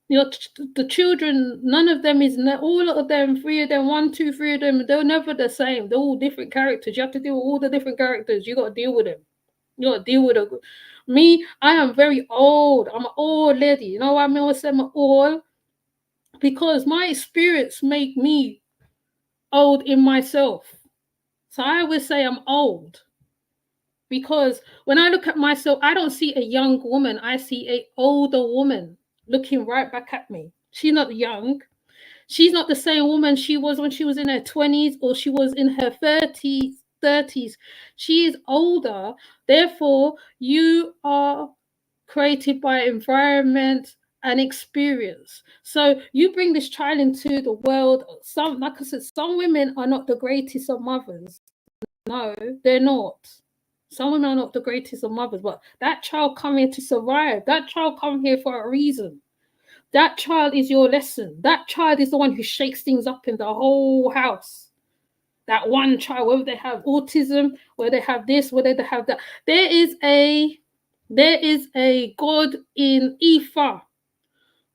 A: the children, none of them is, all of them, 3 of them, 1, 2, 3 of them, they're never the same. They're all different characters. You have to deal with all the different characters. You got to deal with them. You got to deal with them. Me, I am very old. I'm an old lady. You know why I always say I'm old? Because my experience make me old in myself. So I always say I'm old. Because when I look at myself, I don't see a young woman. I see an older woman looking right back at me. She's not young. She's not the same woman she was when she was in her 20s or she was in her 30s. She is older. Therefore, you are created by environment an experience. So you bring this child into the world. Some, like I said, some women are not the greatest of mothers. No, they're not. Some women are not the greatest of mothers, but that child come here to survive. That child come here for a reason. That child is your lesson. That child is the one who shakes things up in the whole house. That one child, whether they have autism, whether they have this, whether they have that. There is a god in Ifa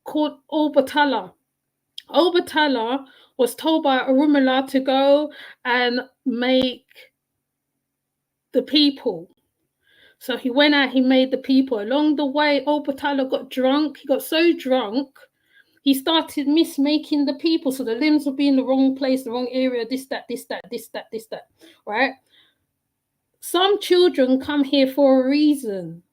A: called Obatala. Obatala was told by Orunmila to go and make the people. So he went out, he made the people. Along the way, Obatala got drunk. He got so drunk, he started mismaking the people. So the limbs would be in the wrong place, the wrong area, this, that, right? Some children come here for a reason.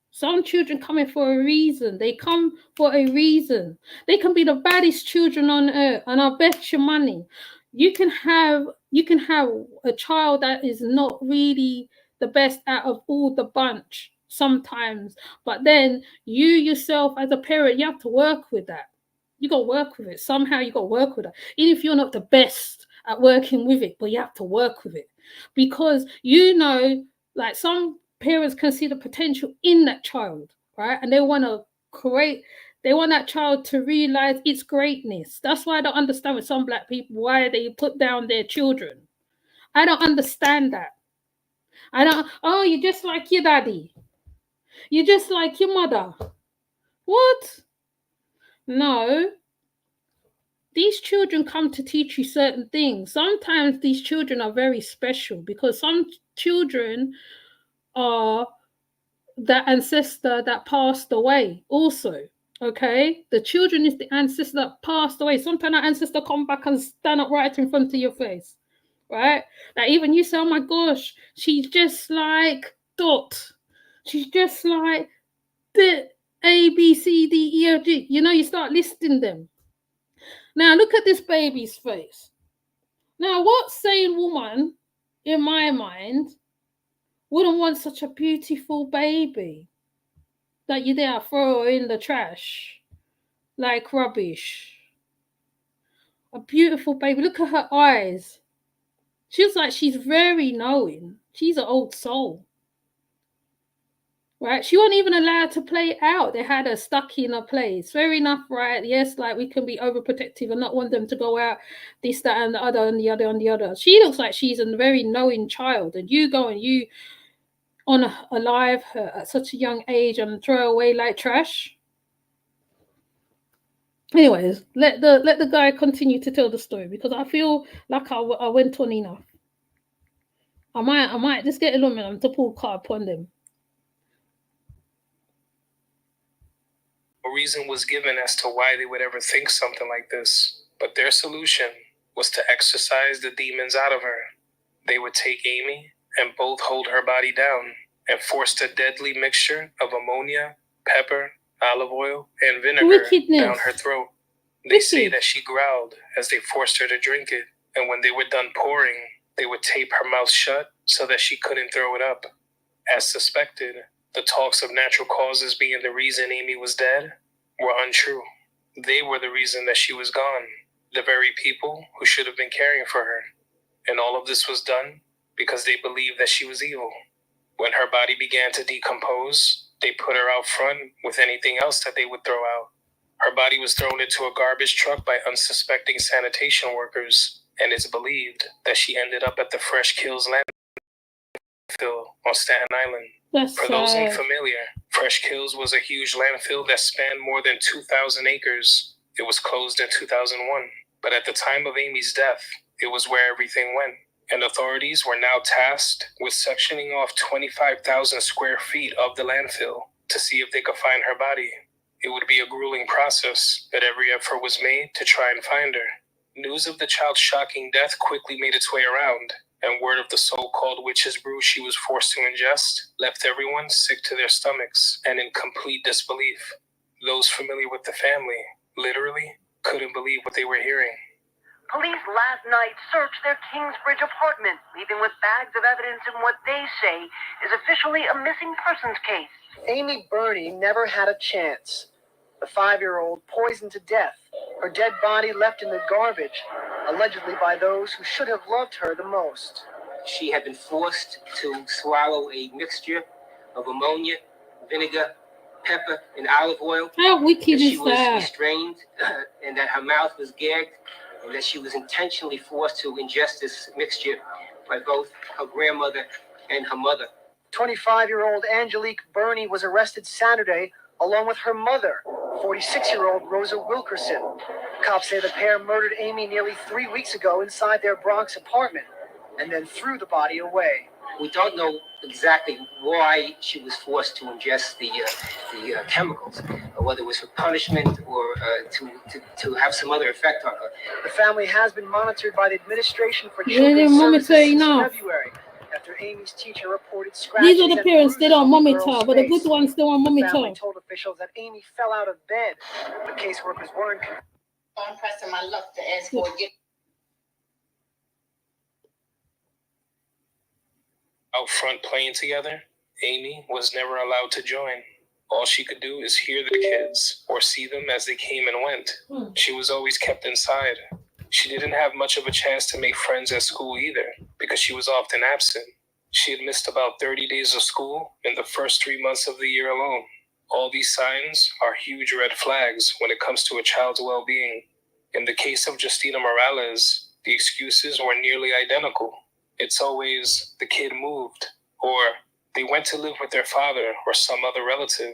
A: Some children come here for a reason. They come for a reason. They can be the baddest children on earth, and I'll bet you money. You can have a child that is not really the best out of all the bunch sometimes, but then you yourself as a parent, you have to work with that. You got to work with it. Somehow you got to work with it. Even if you're not the best at working with it, but you have to work with it. Because like some parents can see the potential in that child, right? And they want that child to realize its greatness. That's why I don't understand with some black people why they put down their children. I don't understand that. Oh, you're just like your daddy. You're just like your mother. What? No. These children come to teach you certain things. Sometimes these children are very special because some children are that ancestor that passed away also. Okay, the children is the ancestor that passed away. Sometimes that ancestor come back and stand up right in front of your face, right? That even you say, oh my gosh, she's just like Dot. She's just like the A, B, C, D, E, F, G. You start listing them. Now look at this baby's face. Now, what sane woman, in my mind, wouldn't want such a beautiful baby that you dare throw in the trash like rubbish? A beautiful baby. Look at her eyes. She looks like she's very knowing. She's an old soul. Right? She wasn't even allowed to play out. They had her stuck in a place. Fair enough, right? Yes, like we can be overprotective and not want them to go out, this, that, and the other, and the other, and the other. She looks like she's a very knowing child. And you go and you alive her at such a young age and throw her away like trash. Anyways, let the guy continue to tell the story because I feel like I went on enough. I might just get a woman to pull card upon them.
B: No reason was given as to why they would ever think something like this, but their solution was to exorcise the demons out of her. They would take Amy and both hold her body down and forced a deadly mixture of ammonia, pepper, olive oil, and vinegar down her throat. They say that she growled as they forced her to drink it, and when they were done pouring, they would tape her mouth shut so that she couldn't throw it up. As suspected, the talks of natural causes being the reason Amy was dead were untrue. They were the reason that she was gone, the very people who should have been caring for her. And all of this was done because they believed that she was evil. When her body began to decompose, they put her out front with anything else that they would throw out. Her body was thrown into a garbage truck by unsuspecting sanitation workers, and it's believed that she ended up at the Fresh Kills landfill on Staten Island. For those unfamiliar, Fresh Kills was a huge landfill that spanned more than 2,000 acres. It was closed in 2001, but at the time of Amy's death, it was where everything went. And authorities were now tasked with sectioning off 25,000 square feet of the landfill to see if they could find her body. It would be a grueling process, but every effort was made to try and find her. News of the child's shocking death quickly made its way around, and word of the so-called witch's brew she was forced to ingest left everyone sick to their stomachs and in complete disbelief. Those familiar with the family literally couldn't believe what they were hearing.
E: Police last night searched their Kingsbridge apartment, leaving with bags of evidence in what they say is officially a missing persons case.
F: Amy Burney never had a chance. The 5-year-old poisoned to death, her dead body left in the garbage, allegedly by those who should have loved her the most.
B: She had been forced to swallow a mixture of ammonia, vinegar, pepper, and olive oil.
A: How wicked
B: That she
A: is
B: was
A: that?
B: restrained and that her mouth was gagged, and that she was intentionally forced to ingest this mixture by both her grandmother and her mother.
F: 25-year-old Angelique Burney was arrested Saturday along with her mother, 46-year-old Rosa Wilkerson. Cops say the pair murdered Amy nearly 3 weeks ago inside their Bronx apartment and then threw the body away.
B: We don't know exactly why she was forced to ingest the chemicals, or whether it was for punishment or to have some other effect on her.
F: The family has been monitored by the Administration for
A: They
F: Children's
A: didn't monitor
F: Services since
A: enough.
F: February, after Amy's teacher reported scratches
A: These are the
F: and
A: parents, they
F: bruises
A: don't
F: on the
A: monitor,
F: girl's
A: but the
F: face.
A: good ones they don't
F: The family
A: monitor.
F: told officials that Amy fell out of bed. The caseworkers weren't.
G: I'm pressing my luck to ask for a
B: Out front playing together, Amy was never allowed to join. All she could do is hear the kids or see them as they came and went. She was always kept inside. She didn't have much of a chance to make friends at school either, because she was often absent. She had missed about 30 days of school in the first 3 months of the year alone. All these signs are huge red flags when it comes to a child's well-being. In the case of Justina Morales, the excuses were nearly identical. It's always the kid moved, or they went to live with their father or some other relative.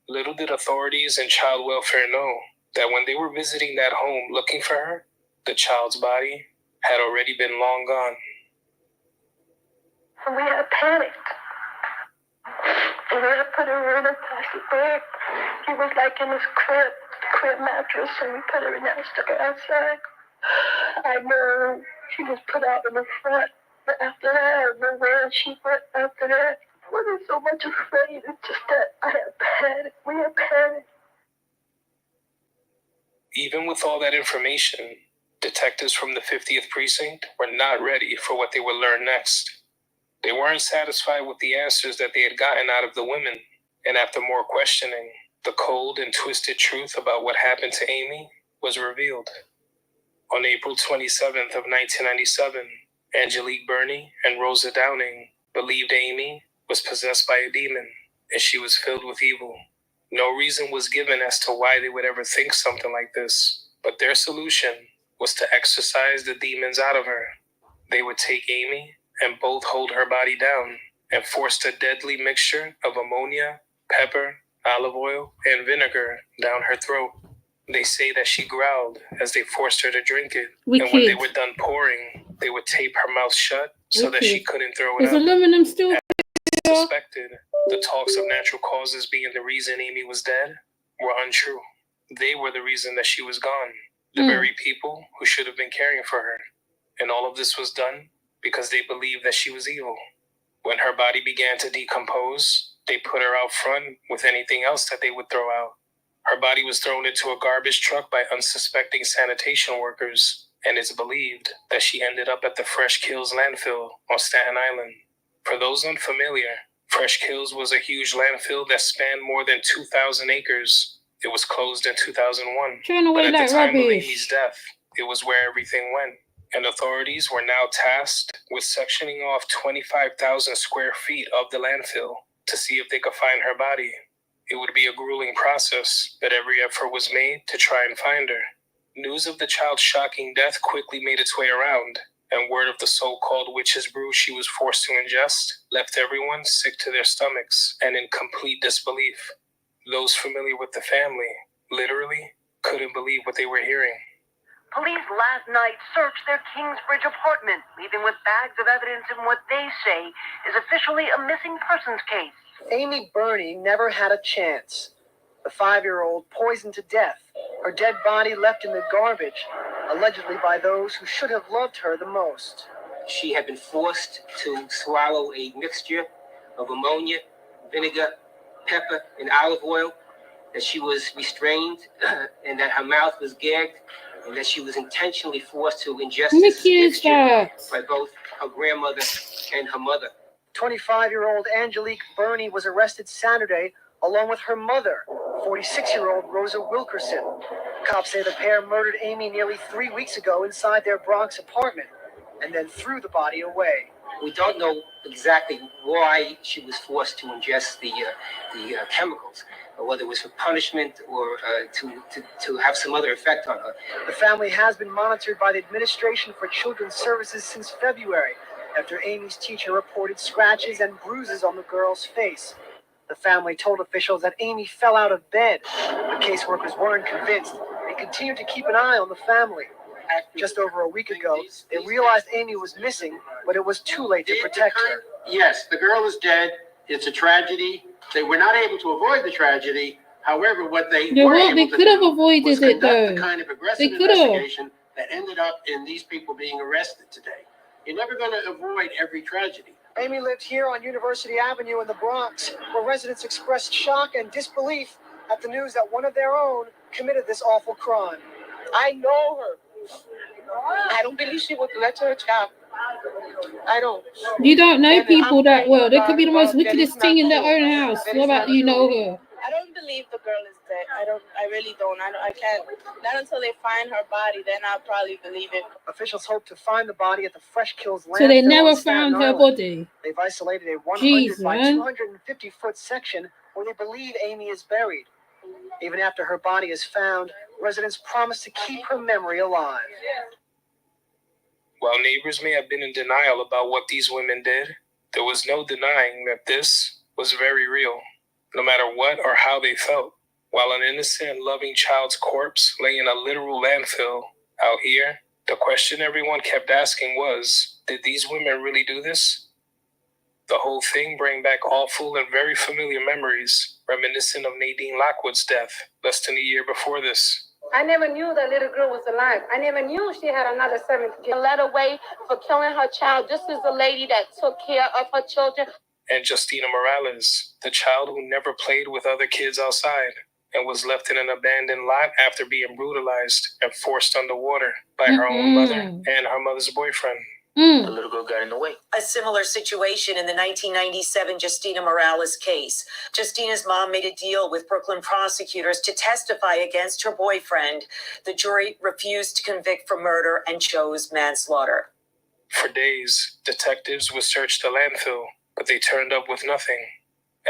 B: Little did authorities and child welfare know that when they were visiting that home looking for her, the child's body had already been long gone.
H: And we had panicked. And we had put her in a plastic bag. He was like in his crib mattress, and we put her in that and stuck her outside. I know she was put out in the front. But after that, I don't know where she went after that. I wasn't so much afraid. It's just that I had panic. We had panic.
B: Even with all that information, detectives from the 50th Precinct were not ready for what they would learn next. They weren't satisfied with the answers that they had gotten out of the women, and after more questioning, the cold and twisted truth about what happened to Amy was revealed. On April 27th of 1997, Angelique Burney and Rosa Downing believed Amy was possessed by a demon, and she was filled with evil. No reason was given as to why they would ever think something like this, but their solution was to exorcise the demons out of her. They would take Amy and both hold her body down and forced a deadly mixture of ammonia, pepper, olive oil, and vinegar down her throat. They say that she growled as they forced her to drink it.
A: Wicked.
B: And when they were done pouring, they would tape her mouth shut so that she couldn't throw it
A: Is
B: up.
A: aluminum still there?
B: Suspected, the talks of natural causes being the reason Amy was dead were untrue. They were the reason that she was gone. The very people who should have been caring for her. And all of this was done because they believed that she was evil. When her body began to decompose, they put her out front with anything else that they would throw out. Her body was thrown into a garbage truck by unsuspecting sanitation workers, and it's believed that she ended up at the Fresh Kills landfill on Staten Island. For those unfamiliar, Fresh Kills was a huge landfill that spanned more than 2,000 acres. It was closed in 2001.
A: Turn away
B: But at
A: like
B: the time of
A: rubbish.
B: Amy's death, it was where everything went. And authorities were now tasked with sectioning off 25,000 square feet of the landfill to see if they could find her body. It would be a grueling process, but every effort was made to try and find her. News of the child's shocking death quickly made its way around, and word of the so-called witch's brew she was forced to ingest left everyone sick to their stomachs and in complete disbelief. Those familiar with the family literally couldn't believe what they were hearing.
E: Police last night searched their Kingsbridge apartment, leaving with bags of evidence in what they say is officially a missing persons case.
F: Amy Burney never had a chance. The 5-year-old poisoned to death, her dead body left in the garbage, allegedly by those who should have loved her the most.
B: She had been forced to swallow a mixture of ammonia, vinegar, pepper, and olive oil, that she was restrained and that her mouth was gagged, and that she was intentionally forced to ingest this mixture by both her grandmother and her mother.
F: 25-year-old Angelique Burney was arrested Saturday along with her mother, 46-year-old Rosa Wilkerson. Cops say the pair murdered Amy nearly 3 weeks ago inside their Bronx apartment and then threw the body away.
I: We don't know exactly why she was forced to ingest the chemicals, or whether it was for punishment or to have some other effect on her.
F: The family has been monitored by the Administration for Children's Services since February, after Amy's teacher reported scratches and bruises on the girl's face. The family told officials that Amy fell out of bed, but caseworkers weren't convinced. They continued to keep an eye on the family. Just over a week ago, they realized Amy was missing, but it was too late to protect her.
J: Yes, the girl is dead. It's a tragedy. They were not able to avoid the tragedy. However, what they were able
A: they
J: to
A: could have
J: do
A: avoided
J: was
A: it
J: conduct
A: though.
J: the kind of aggressive
A: They could have.
J: investigation that ended up in these people being arrested today. You're never going to avoid every tragedy.
F: Amy lived here on University Avenue in the Bronx, where residents expressed shock and disbelief at the news that one of their own committed this awful crime.
K: I know her. I don't believe she would let her child. I don't.
A: You don't know
K: And
A: people
K: I'm
A: that
K: praying
A: well. They
K: God
A: could be the most
K: that it's
A: wickedest
K: not
A: thing in their
K: true.
A: own house.
K: That
A: What
K: it's
A: about
K: not
A: you know
K: true.
A: her?
L: I don't believe the girl is dead. I really don't. I can't. Not until they find her body, then I'll probably believe it.
F: Officials hope to find the body at the Fresh Kills landfill.
A: So they never
F: on Staten
A: found her
F: Island.
A: body.
F: They've isolated a 100
A: Jeez,
F: by
A: man.
F: 250-foot section where they believe Amy is buried. Even after her body is found, residents promise to keep her memory alive.
B: While neighbors may have been in denial about what these women did, there was no denying that this was very real, no matter what or how they felt. While an innocent, loving child's corpse lay in a literal landfill out here, the question everyone kept asking was, did these women really do this? The whole thing brought back awful and very familiar memories, reminiscent of Nadine Lockwood's death less than a year before this.
H: I never knew that little girl was alive. I never knew she had another 7th kid.
L: Led away for killing her child. This is the lady that took care of her children.
B: And Justina Morales, the child who never played with other kids outside and was left in an abandoned lot after being brutalized and forced underwater by her own mother and her mother's boyfriend.
I: The little girl got in the way.
M: A similar situation in the 1997 Justina Morales case. Justina's mom made a deal with Brooklyn prosecutors to testify against her boyfriend. The jury refused to convict for murder and chose manslaughter.
B: For days, detectives would search the landfill, but they turned up with nothing.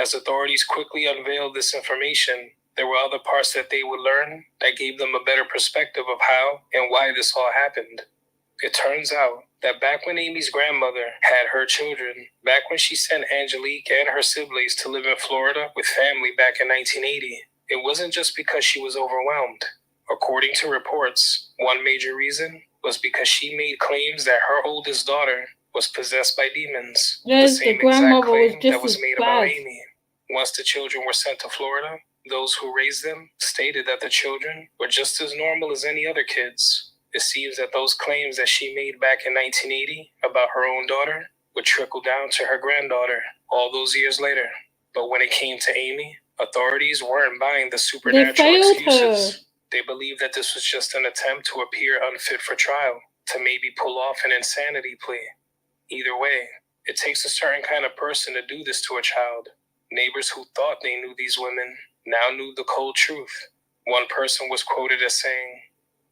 B: As authorities quickly unveiled this information, there were other parts that they would learn that gave them a better perspective of how and why this all happened. It turns out that back when Amy's grandmother had her children, back when she sent Angelique and her siblings to live in Florida with family back in 1980, it wasn't just because she was overwhelmed. According to reports, one major reason was because she made claims that her oldest daughter was possessed by demons.
A: Yes,
B: the same
A: the grandmother
B: exact claim
A: was just
B: that was
A: as
B: made
A: bad.
B: about Amy. Once the children were sent to Florida, those who raised them stated that the children were just as normal as any other kids. It seems that those claims that she made back in 1980 about her own daughter would trickle down to her granddaughter all those years later. But when it came to Amy, authorities weren't buying the supernatural
A: failed
B: excuses.
A: her.
B: They believed that this was just an attempt to appear unfit for trial, to maybe pull off an insanity plea. Either way, it takes a certain kind of person to do this to a child. Neighbors who thought they knew these women now knew the cold truth. One person was quoted as saying,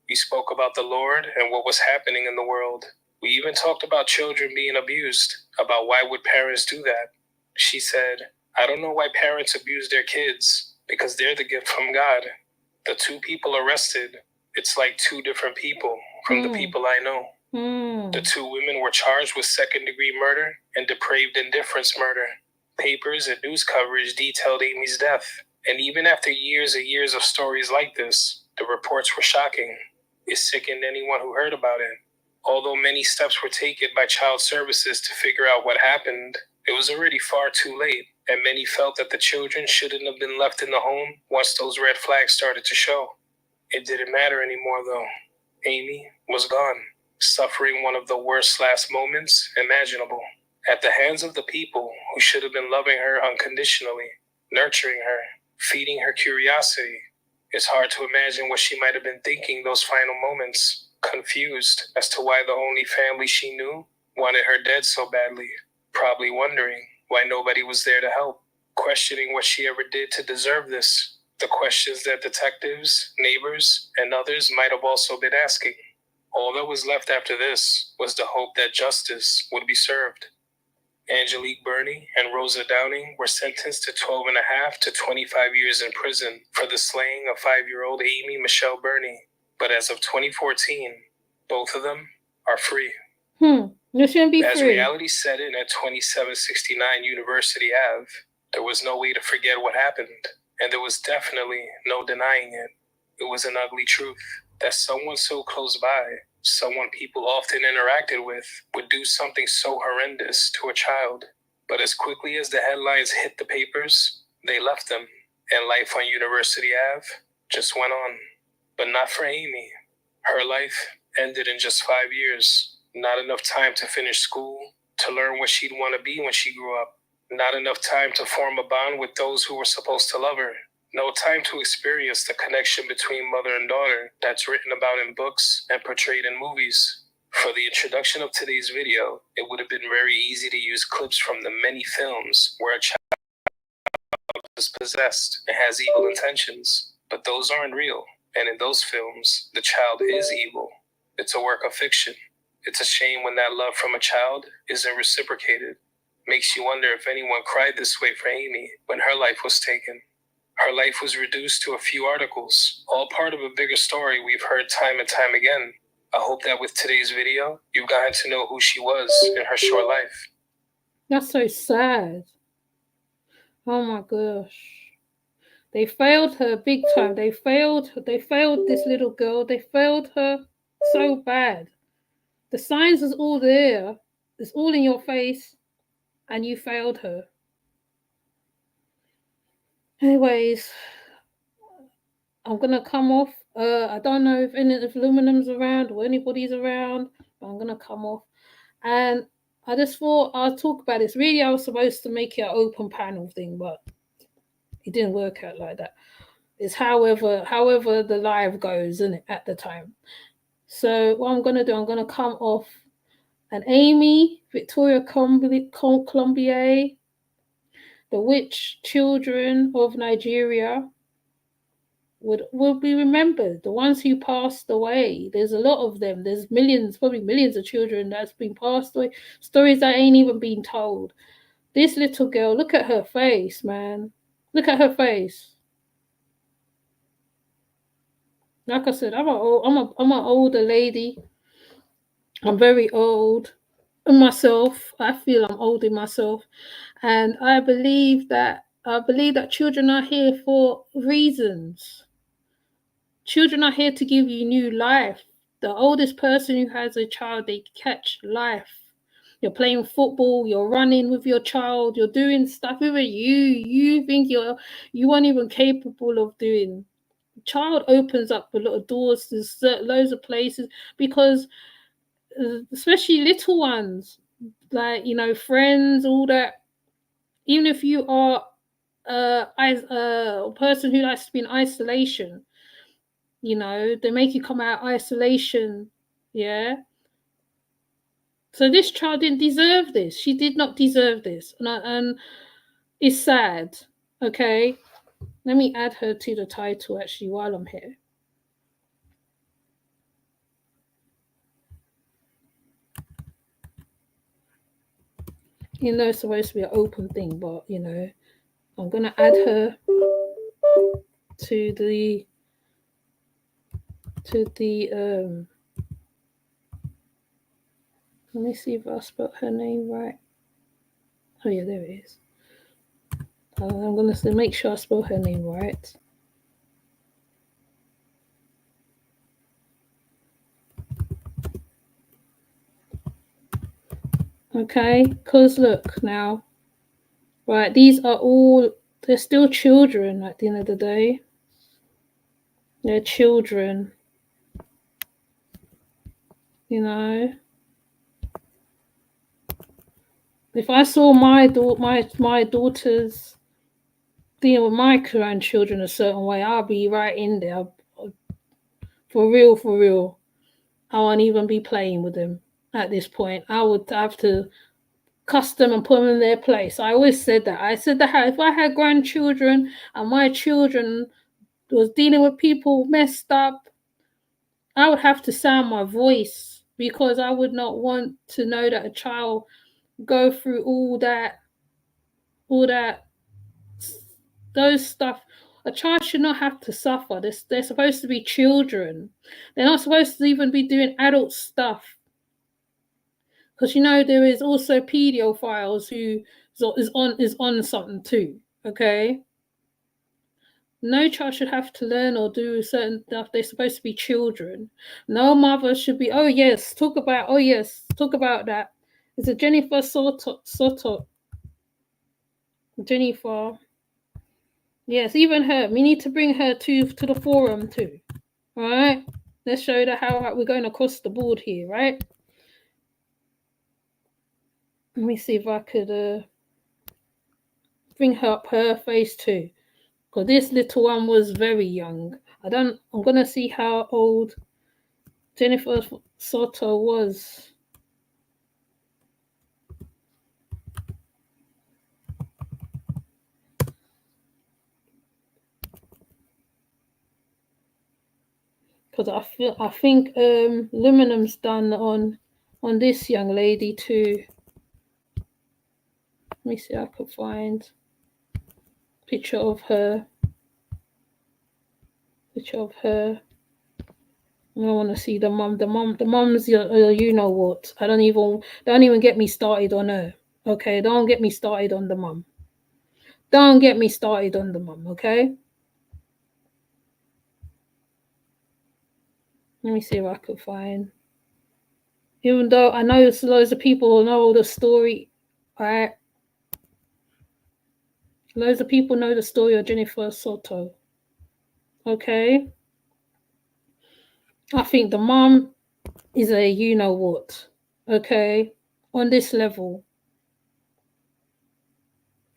B: "We spoke about the Lord and what was happening in the world. We even talked about children being abused, about why would parents do that." She said, "I don't know why parents abuse their kids, because they're the gift from God." The two people arrested, it's like two different people from the people I know. The two women were charged with second-degree murder and depraved indifference murder. Papers and news coverage detailed Amy's death. And even after years and years of stories like this, the reports were shocking. It sickened anyone who heard about it. Although many steps were taken by child services to figure out what happened, it was already far too late, and many felt that the children shouldn't have been left in the home once those red flags started to show. It didn't matter anymore, though. Amy was gone, suffering one of the worst last moments imaginable, at the hands of the people who should have been loving her unconditionally, nurturing her, feeding her curiosity. It's hard to imagine what she might have been thinking those final moments, confused as to why the only family she knew wanted her dead so badly, probably wondering why nobody was there to help, questioning what she ever did to deserve this, The questions that detectives, neighbors, and others might have also been asking. All that was left after this was the hope that justice would be served. Angelique Burney and Rosa Downing were sentenced to 12.5 to 25 years in prison for the slaying of 5-year-old Amy Michelle Burney. But as of 2014, both of them are free.
A: They shouldn't be
B: As
A: free.
B: reality set in at 2769 University Ave, there was no way to forget what happened, and there was definitely no denying it. It was an ugly truth that someone so close by, someone people often interacted with, would do something so horrendous to a child. But as quickly as the headlines hit the papers, they left them, and life on University Ave just went on. But not for Amy. Her life ended in just 5 years. Not enough time to finish school, to learn what she'd want to be when she grew up. Not enough time to form a bond with those who were supposed to love her. No time to experience the connection between mother and daughter that's written about in books and portrayed in movies. For the introduction of today's video, it would have been very easy to use clips from the many films where a child is possessed and has evil intentions. But those aren't real. And in those films, the child is evil. It's a work of fiction. It's a shame when that love from a child isn't reciprocated. Makes you wonder if anyone cried this way for Amy when her life was taken. Her life was reduced to a few articles, all part of a bigger story we've heard time and time again. I hope that with today's video, you've gotten to know who she was in her short life.
A: That's so sad. Oh my gosh. They failed her big time. They failed this little girl. They failed her so bad. The signs is all there. It's all in your face. And you failed her. Anyways, I'm going to come off. I don't know if Aluminum's around or anybody's around, but I'm going to come off. And I just thought I'll talk about this. Really, I was supposed to make it an open panel thing, but it didn't work out like that. It's however the live goes, isn't it, at the time. So what I'm going to do, I'm going to come off. And Amy, Victoria Climbié, the witch children of Nigeria will be remembered. The ones who passed away. There's a lot of them. There's millions, probably millions of children that's been passed away. Stories that ain't even been told. This little girl, look at her face, man. Look at her face. Like I said, I'm an older lady. I'm very old myself. I feel I'm old in myself. And I believe that children are here for reasons. Children are here to give you new life. The oldest person who has a child, they catch life. You're playing football, you're running with your child, you're doing stuff even you think you weren't even capable of doing. The child opens up a lot of doors to loads of places because especially little ones, like, friends, all that. Even if you are a person who likes to be in isolation, they make you come out of isolation, yeah. So this child didn't deserve this. She did not deserve this, and it's sad. Okay, let me add her to the title actually while I'm here. It's supposed to be an open thing, but I'm gonna add her to the let me see if I spelled her name right. Oh yeah, there it is. I'm gonna make sure I spell her name right. Okay, because look now, right, these are all, they're still children at the end of the day. They're children, If I saw my daughters dealing with my grandchildren a certain way, I'll be right in there. For real. I won't even be playing with them at this point. I would have to cuss them and put them in their place. I always said that. I said that if I had grandchildren and my children was dealing with people messed up, I would have to sound my voice, because I would not want to know that a child go through all that, those stuff. A child should not have to suffer. They're supposed to be children. They're not supposed to even be doing adult stuff. Because you know there is also pedophiles who is on something too. Okay. No child should have to learn or do certain stuff. They're supposed to be children. No mother should be, talk about that. It's a Jennifer Soto. Jennifer. Yes, even her. We need to bring her to the forum too. All right? Let's show that how we're going across the board here, right? Let me see if I could bring her up her face too. Because this little one was very young. I'm gonna see how old Jennifer Soto was. Because I think Luminum's done on this young lady too. Let me see if I could find a picture of her. I want to see the mum. The mum's you know what. Don't even get me started on her. Okay, don't get me started on the mum. Don't get me started on the mum, okay? Let me see if I could find. Even though I know there's loads of people who know the story, right? Loads of people know the story of Jennifer Soto. Okay? I think the mom is a you know what. Okay? On this level.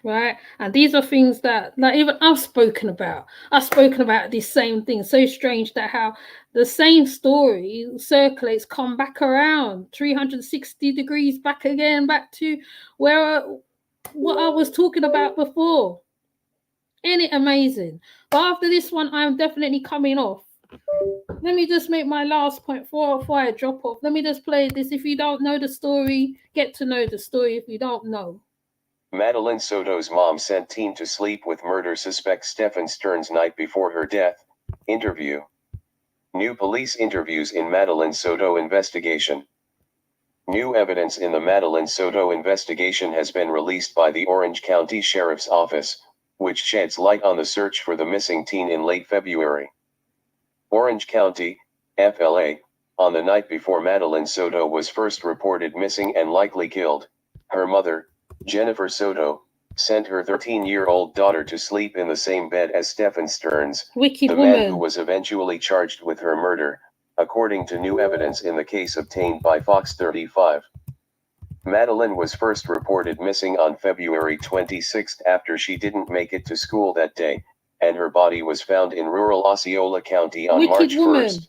A: Right? And these are things that like even I've spoken about. I've spoken about this same thing. So strange that how the same story circulates, come back around 360 degrees back again, back to where what I was talking about before. Ain't it amazing? But after this one, I'm definitely coming off. Let me just make my last point before I drop off. Let me just play this. If you don't know the story, get to know the story if you don't know.
C: Madeline Soto's mom sent teen to sleep with murder suspect Stephen Stearns night before her death. Interview. New police interviews in Madeline Soto investigation. New evidence in the Madeline Soto investigation has been released by the Orange County Sheriff's Office, which sheds light on the search for the missing teen in late February. Orange County, FLA, on the night before Madeline Soto was first reported missing and likely killed, her mother, Jennifer Soto, sent her 13-year-old daughter to sleep in the same bed as Stephen Stearns, the man who was eventually charged with her murder, according to new evidence in the case obtained by Fox 35. Madeline was first reported missing on February 26 after she didn't make it to school that day, and her body was found in rural Osceola County on March 1st.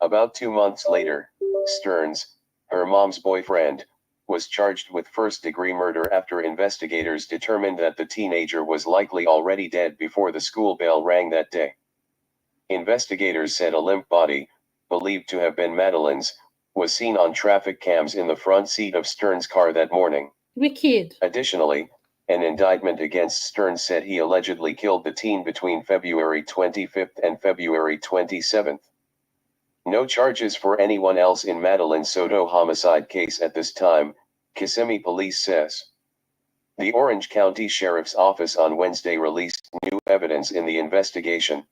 C: About 2 months later, Stearns, her mom's boyfriend, was charged with first-degree murder after investigators determined that the teenager was likely already dead before the school bell rang that day. Investigators said a limp body, believed to have been Madeline's, was seen on traffic cams in the front seat of Stearns' car that morning.
A: Wicked.
C: Additionally, an indictment against Stearns said he allegedly killed the teen between February 25 and February 27. No charges for anyone else in Madeline Soto homicide case at this time, Kissimmee Police says. The Orange County Sheriff's Office on Wednesday released new evidence in the investigation.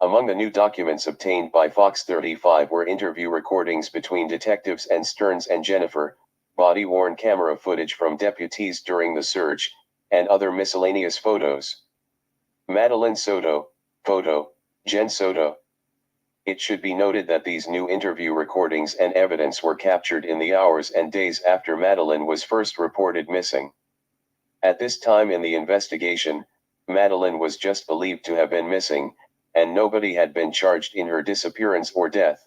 C: Among the new documents obtained by Fox 35 were interview recordings between detectives and Stearns and Jennifer, body-worn camera footage from deputies during the search, and other miscellaneous photos. Madeline Soto, photo, Jen Soto. It should be noted that these new interview recordings and evidence were captured in the hours and days after Madeline was first reported missing. At this time in the investigation, Madeline was just believed to have been missing, and nobody had been charged in her disappearance or death.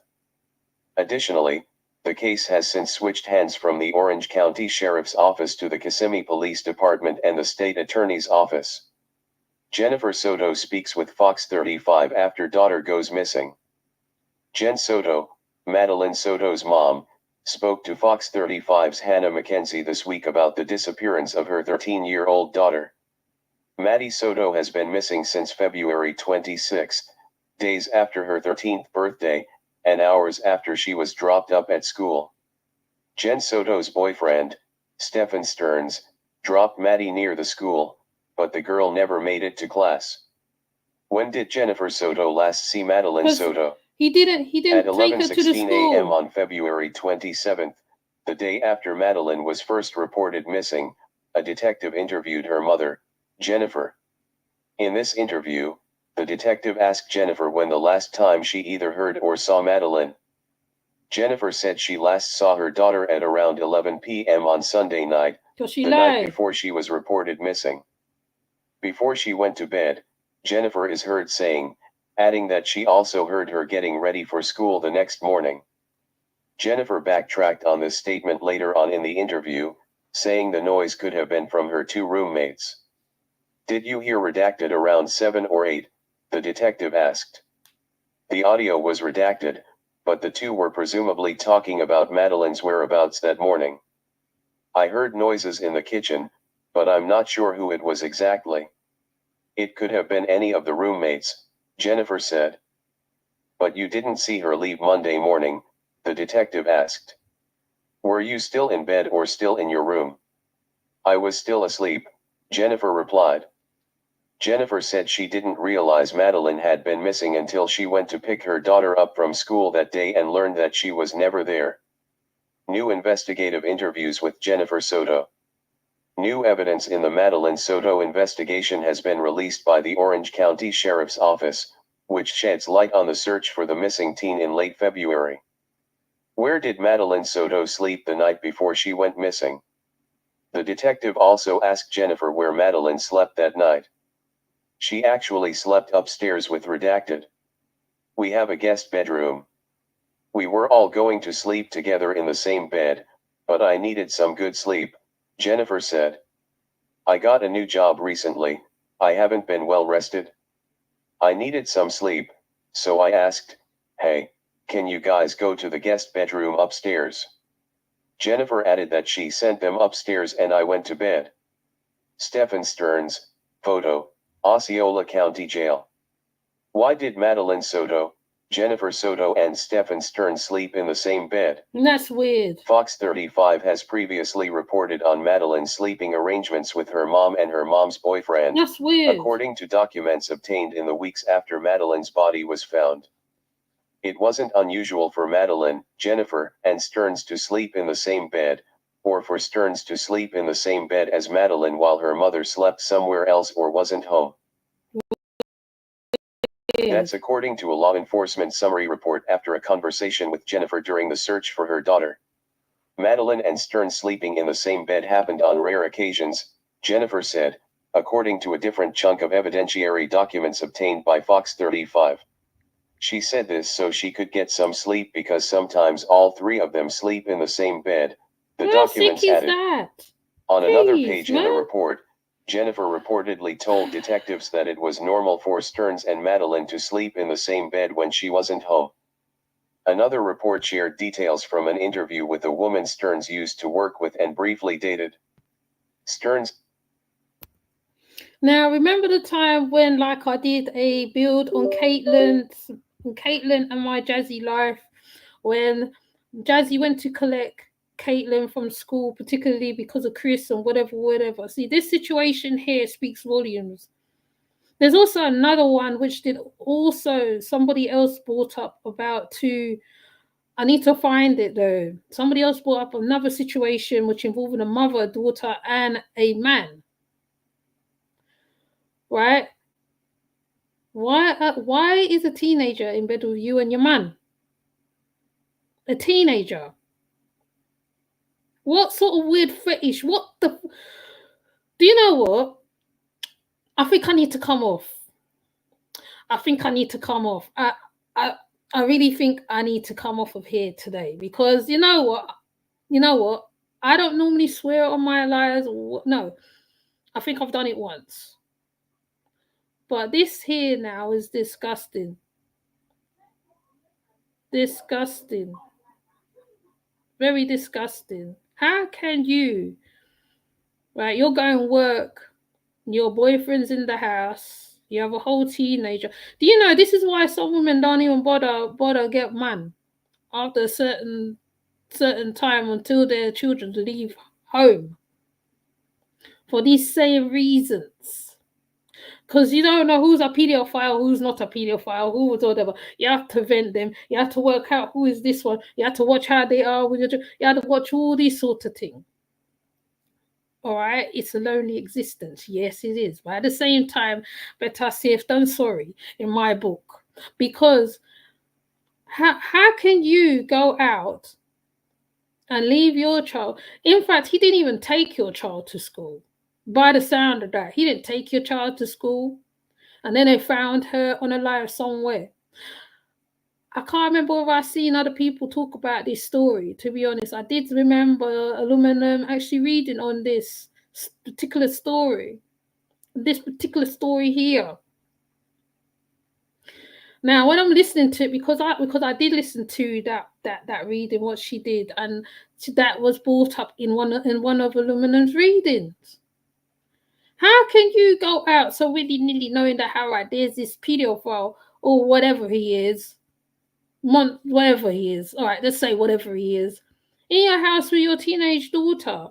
C: Additionally, the case has since switched hands from the Orange County Sheriff's Office to the Kissimmee Police Department and the State Attorney's Office. Jennifer Soto speaks with Fox 35 after daughter goes missing. Jen Soto, Madeline Soto's mom, spoke to Fox 35's Hannah Mackenzie this week about the disappearance of her 13-year-old daughter. Maddie Soto has been missing since February 26, days after her 13th birthday, and hours after she was dropped up at school. Jen Soto's boyfriend, Stephen Stearns, dropped Maddie near the school, but the girl never made it to class. When did Jennifer Soto last see Madeline Soto?
A: He didn't
C: At
A: take her to the
C: 11:16
A: school.
C: a.m. on February 27, the day after Madeline was first reported missing, a detective interviewed her mother, Jennifer. In this interview, the detective asked Jennifer when the last time she either heard or saw Madeline. Jennifer said she last saw her daughter at around 11 p.m. on Sunday night, the night before she was reported missing. Before she went to bed, Jennifer is heard saying, adding that she also heard her getting ready for school the next morning. Jennifer backtracked on this statement later on in the interview, saying the noise could have been from her two roommates. Did you hear redacted around 7 or 8? The detective asked. The audio was redacted, but the two were presumably talking about Madeline's whereabouts that morning. I heard noises in the kitchen, but I'm not sure who it was exactly. It could have been any of the roommates, Jennifer said. But you didn't see her leave Monday morning, the detective asked. Were you still in bed or still in your room? I was still asleep, Jennifer replied. Jennifer said she didn't realize Madeline had been missing until she went to pick her daughter up from school that day and learned that she was never there. New investigative interviews with Jennifer Soto. New evidence in the Madeline Soto investigation has been released by the Orange County Sheriff's Office, which sheds light on the search for the missing teen in late February. Where did Madeline Soto sleep the night before she went missing? The detective also asked Jennifer where Madeline slept that night. She actually slept upstairs with redacted. We have a guest bedroom. We were all going to sleep together in the same bed, but I needed some good sleep, Jennifer said. I got a new job recently, I haven't been well rested. I needed some sleep, so I asked, hey, can you guys go to the guest bedroom upstairs? Jennifer added that she sent them upstairs and I went to bed. Stephen Stearns, photo, Osceola County Jail. Why did Madeline Soto, Jennifer Soto and Stephen Stearns sleep in the same bed?
A: That's weird.
C: Fox 35 has previously reported on Madeline's sleeping arrangements with her mom and her mom's boyfriend.
A: That's weird.
C: According to documents obtained in the weeks after Madeline's body was found. It wasn't unusual for Madeline, Jennifer, and Stearns to sleep in the same bed, or for Stearns to sleep in the same bed as Madeline while her mother slept somewhere else or wasn't home. That's according to a law enforcement summary report after a conversation with Jennifer during the search for her daughter. Madeline and Stearns sleeping in the same bed happened on rare occasions, Jennifer said, according to a different chunk of evidentiary documents obtained by Fox 35. She said this so she could get some sleep because sometimes all three of them sleep in the same bed, the documents added. On another page in the report, Jennifer reportedly told detectives that it was normal for Stearns and Madeline to sleep in the same bed when she wasn't home. Another report shared details from an interview with a woman Stearns used to work with and briefly dated. Stearns.
A: Now, remember the time when, like, I did a build on Caitlin and my Jazzy life, when Jazzy went to collect Caitlin from school, particularly because of Chris and whatever. See, this situation here speaks volumes. There's also another one which did also somebody else brought up about too. I need to find it though. Somebody else brought up another situation which involved a mother, a daughter, and a man. Right? Why is a teenager in bed with you and your man? A teenager. What sort of weird fetish? What the? Do you know what? I think I need to come off. I really think I need to come off of here today because you know what? I don't normally swear on my lives. No, I think I've done it once. But this here now is disgusting. Disgusting. Very disgusting. How can you, right, you're going to work, your boyfriend's in the house, you have a whole teenager. Do you know this is why some women don't even bother get man after a certain time until their children leave home? For these same reasons. Because you don't know who's a paedophile, who's not a paedophile, who's whatever. You have to vent them. You have to work out who is this one. You have to watch how they are with your children. You have to watch all these sort of things. All right, it's a lonely existence. Yes, it is. But at the same time, better safe than sorry in my book. Because how can you go out and leave your child? In fact, he didn't even take your child to school. By the sound of that, he didn't take your child to school. And then they found her on a live somewhere. I can't remember if I've seen other people talk about this story, to be honest. I did remember Aluminum actually reading on this particular story. This particular story here. Now, when I'm listening to it, because I did listen to that reading, what she did, and that was brought up in one of Aluminum's readings. How can you go out so willy-nilly knowing that, all right, there's this pedophile or whatever he is, whatever he is, all right, let's say whatever he is, in your house with your teenage daughter,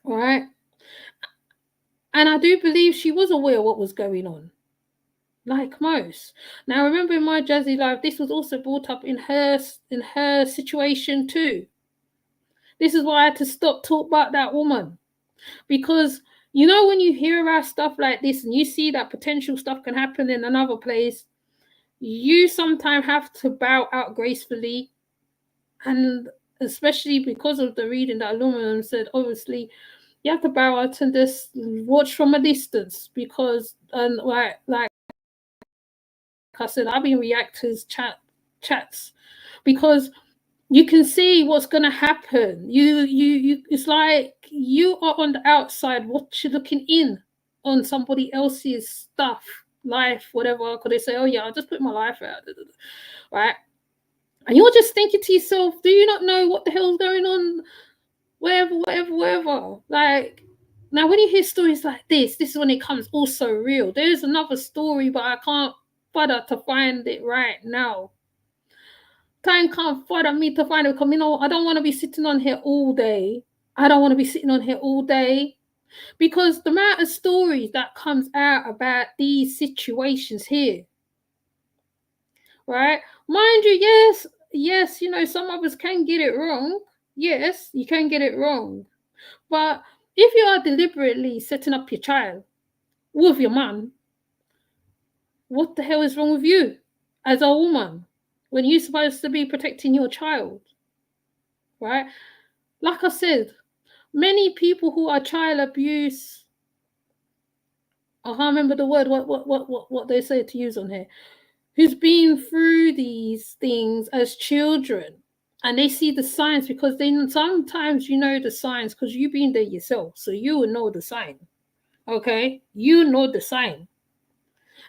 A: all right? And I do believe she was aware of what was going on, like most. Now, remember in my Jazzy life, this was also brought up in her situation too. This is why I had to stop talk about that woman. Because, you know, when you hear about stuff like this and you see that potential stuff can happen in another place, you sometimes have to bow out gracefully. And especially because of the reading that Aluminum said, obviously, you have to bow out and just watch from a distance. Because, like I said, I've been reactors chats because you can see what's going to happen. You it's like you are on the outside, what you're looking in on somebody else's stuff, life, whatever. Because they say, oh yeah, I'll just put my life out, right? And you're just thinking to yourself, do you not know what the hell's going on? Whatever. Like, now when you hear stories like this is when it comes also real. There's another story, but I can't bother to find it right now. Time can't bother me to find it because, you know, I don't want to be sitting on here all day. Because the amount of stories that comes out about these situations here, right? Mind you, yes, you know, some of us can get it wrong. Yes, you can get it wrong. But if you are deliberately setting up your child with your man, what the hell is wrong with you as a woman when you're supposed to be protecting your child, right? Like I said, many people who are child abuse, I can't remember the word, what they say to use on here, who's been through these things as children, and they see the signs, because then sometimes you know the signs because you've been there yourself, so you will know the sign. Okay, you know the sign,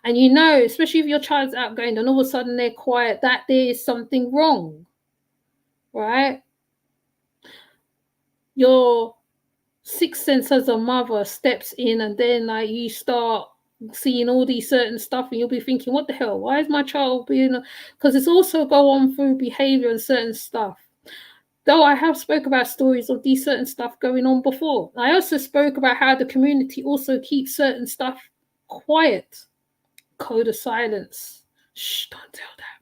A: and you know, especially if your child's outgoing and all of a sudden they're quiet, that there is something wrong, right? Your sixth sense as a mother steps in, and then like you start seeing all these certain stuff and you'll be thinking, what the hell, why is my child being, because it's also go on through behavior and certain stuff. Though I have spoke about stories of these certain stuff going on before. I also spoke about how the community also keeps certain stuff quiet. Code of silence. Shh, don't tell that.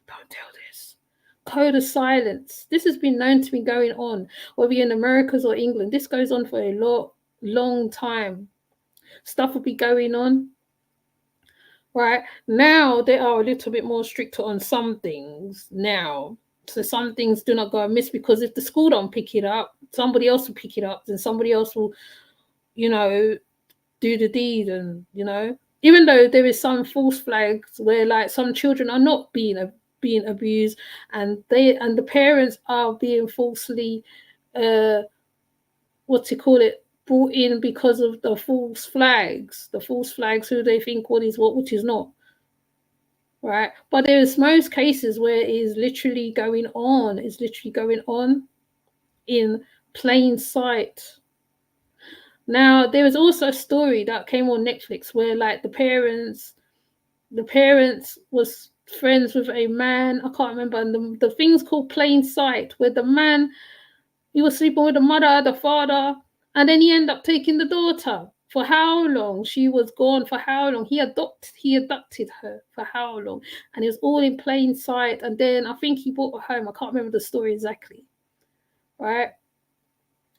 A: Don't tell this. Code of silence. This has been known to be going on, whether you're in Americas or England. This goes on for a long time. Stuff will be going on. Right? Now they are a little bit more stricter on some things now. So some things do not go amiss, because if the school don't pick it up, somebody else will pick it up, then somebody else will, you know, do the deed. And, you know, even though there is some false flags where like some children are not being abused, and the parents are being falsely, brought in because of the false flags who they think what is what, which is not. Right? But there's most cases where it is literally going on. It's literally going on in plain sight. Now, there was also a story that came on Netflix where, like, the parents was friends with a man. I can't remember. And the thing's called plain sight, where the man, he was sleeping with the mother, the father, and then he ended up taking the daughter. For how long? She was gone for how long? He abducted her for how long? And it was all in plain sight. And then I think he brought her home. I can't remember the story exactly. Right?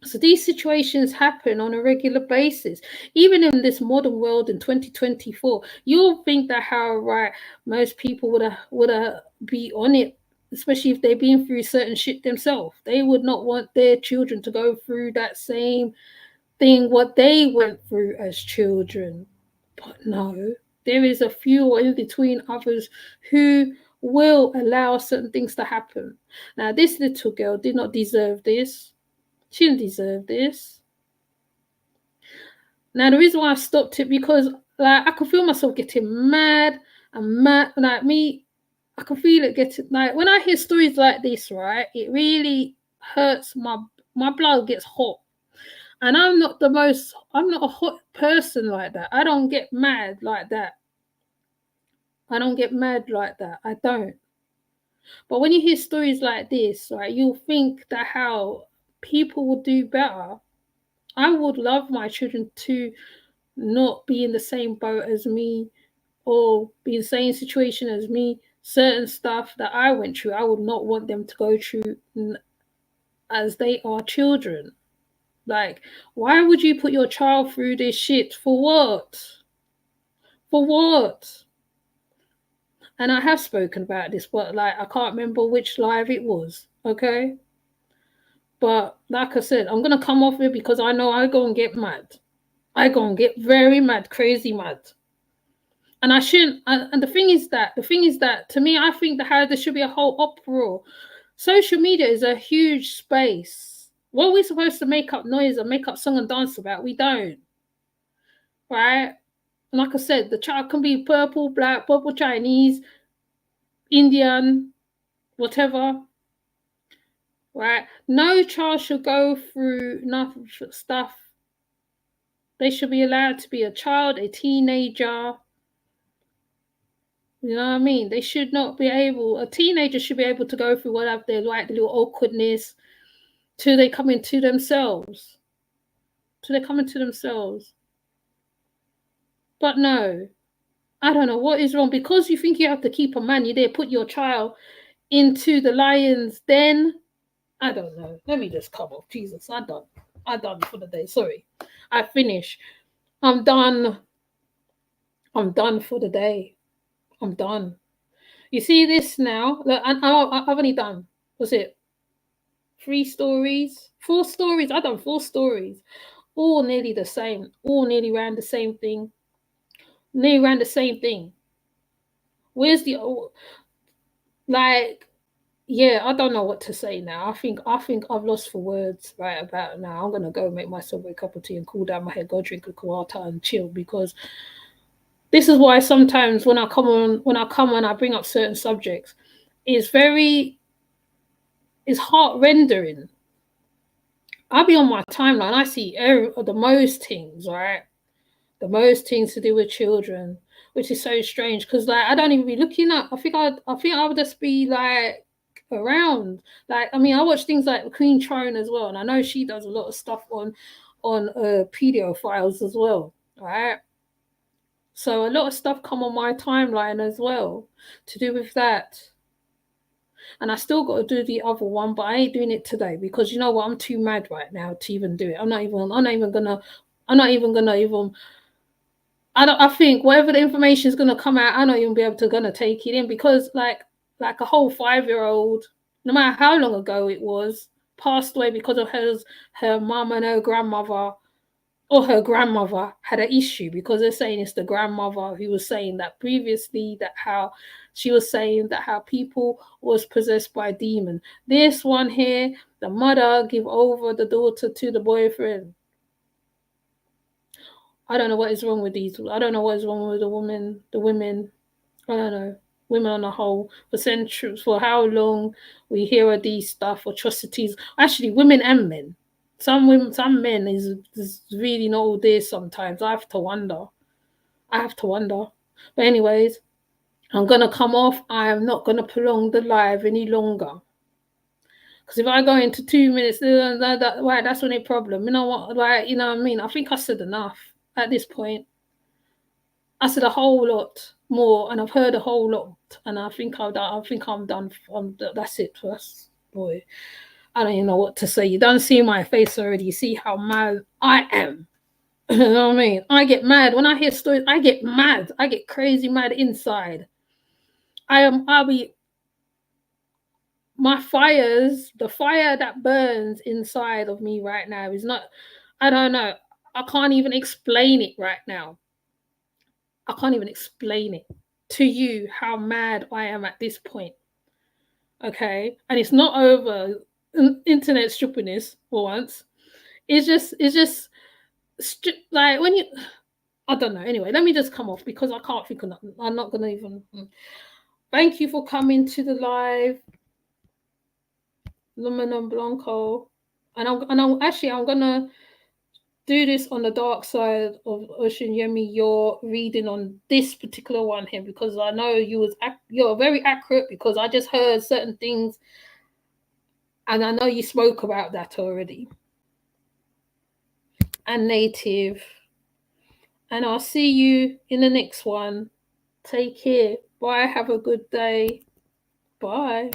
A: So these situations happen on a regular basis. Even in this modern world in 2024, you'll think that how right most people would be on it, especially if they've been through certain shit themselves. They would not want their children to go through that same thing what they went through as children. But no, there is a few in between others who will allow certain things to happen. Now, this little girl did not deserve this. She didn't deserve this. Now, the reason why I stopped it, because like I could feel myself getting mad and mad. Like me, I can feel it getting, like when I hear stories like this, right, it really hurts my blood gets hot. And I'm not a hot person like that. I don't get mad like that. I don't. But when you hear stories like this, right, you'll think that how people would do better. I would love my children to not be in the same boat as me or be in the same situation as me. Certain stuff that I went through, I would not want them to go through as they are children. Like, why would you put your child through this shit? For what? For what? And I have spoken about this, but like I can't remember which live it was, okay? But like I said, I'm gonna come off it because I know I go and get mad. I go and get very mad, crazy mad. And I shouldn't. And the thing is that to me, I think that how there should be a whole uproar. Social media is a huge space. What are we supposed to make up noise and make up song and dance about? We don't, right? And like I said, the child can be purple, black, purple, Chinese, Indian, whatever, right? No child should go through enough stuff. They should be allowed to be a child, a teenager. You know what I mean? They should not be able, a teenager should be able to go through whatever they like, the little awkwardness, till they come into themselves. But no, I don't know what is wrong. Because you think you have to keep a man, you dare put your child into the lion's den. I don't know. Let me just come off. Jesus, I'm done for the day. Sorry. I finish. I'm done for the day. I'm done. You see this now? Look, I've only done, what's it? 4 stories. I've done 4 stories. All nearly the same. All nearly around the same thing. Where's the, like, yeah, I don't know what to say now. I think I've lost for words right about now. I'm gonna go make myself a cup of tea and cool down my head, go drink a water and chill, because this is why sometimes when I come on, I bring up certain subjects, it's heart rendering. I'll be on my timeline, I see the most things, right? The most things to do with children, which is so strange because like I don't even be looking up. I think I would just be like around. Like, I mean, I watch things like Queen Throne as well, and I know she does a lot of stuff on pedophiles as well, right? So a lot of stuff come on my timeline as well to do with that. And I still got to do the other one, but I ain't doing it today because you know what? I'm too mad right now to even do it. I'm not even gonna I think whatever the information is gonna come out, I'm not even be able to gonna take it in, because like a whole 5-year-old, no matter how long ago it was, passed away because of her mum and her grandmother, or her grandmother had an issue, because they're saying it's the grandmother who was saying that previously, that how she was saying that how people was possessed by a demon. This one here, the mother give over the daughter to the boyfriend. I don't know what is wrong with these. I don't know what is wrong with the women. I don't know. Women on the whole, for centuries, for how long we hear of these stuff, atrocities. Actually, women and men. Some women, some men is really not all this sometimes. I have to wonder. But anyways, I'm gonna come off. I am not gonna prolong the live any longer. Because if I go into 2 minutes, right, that's when a problem. You know what? Like, you know what I mean? I think I said enough at this point. I said a whole lot more, and I've heard a whole lot, and I think I'm done. That's it for us, boy. I don't even know what to say. You don't see my face already. You see how mad I am. You know what I mean? I get mad when I hear stories. I get mad. I get crazy mad inside. I'll be. My fires, the fire that burns inside of me right now is not. I don't know. I can't even explain it right now. I can't even explain it to you how mad I am at this point. Okay, and it's not over internet stupidness for once. It's just like when you. I don't know. Anyway, let me just come off because I can't think of nothing. I'm not gonna even. Thank you for coming to the live, Lumen Blanco, and I'm gonna do this on the dark side of Ocean Yemi, your reading on this particular one here, because I know you're very accurate, because I just heard certain things and I know you spoke about that already. And Native. And I'll see you in the next one. Take care. Bye. Have a good day. Bye.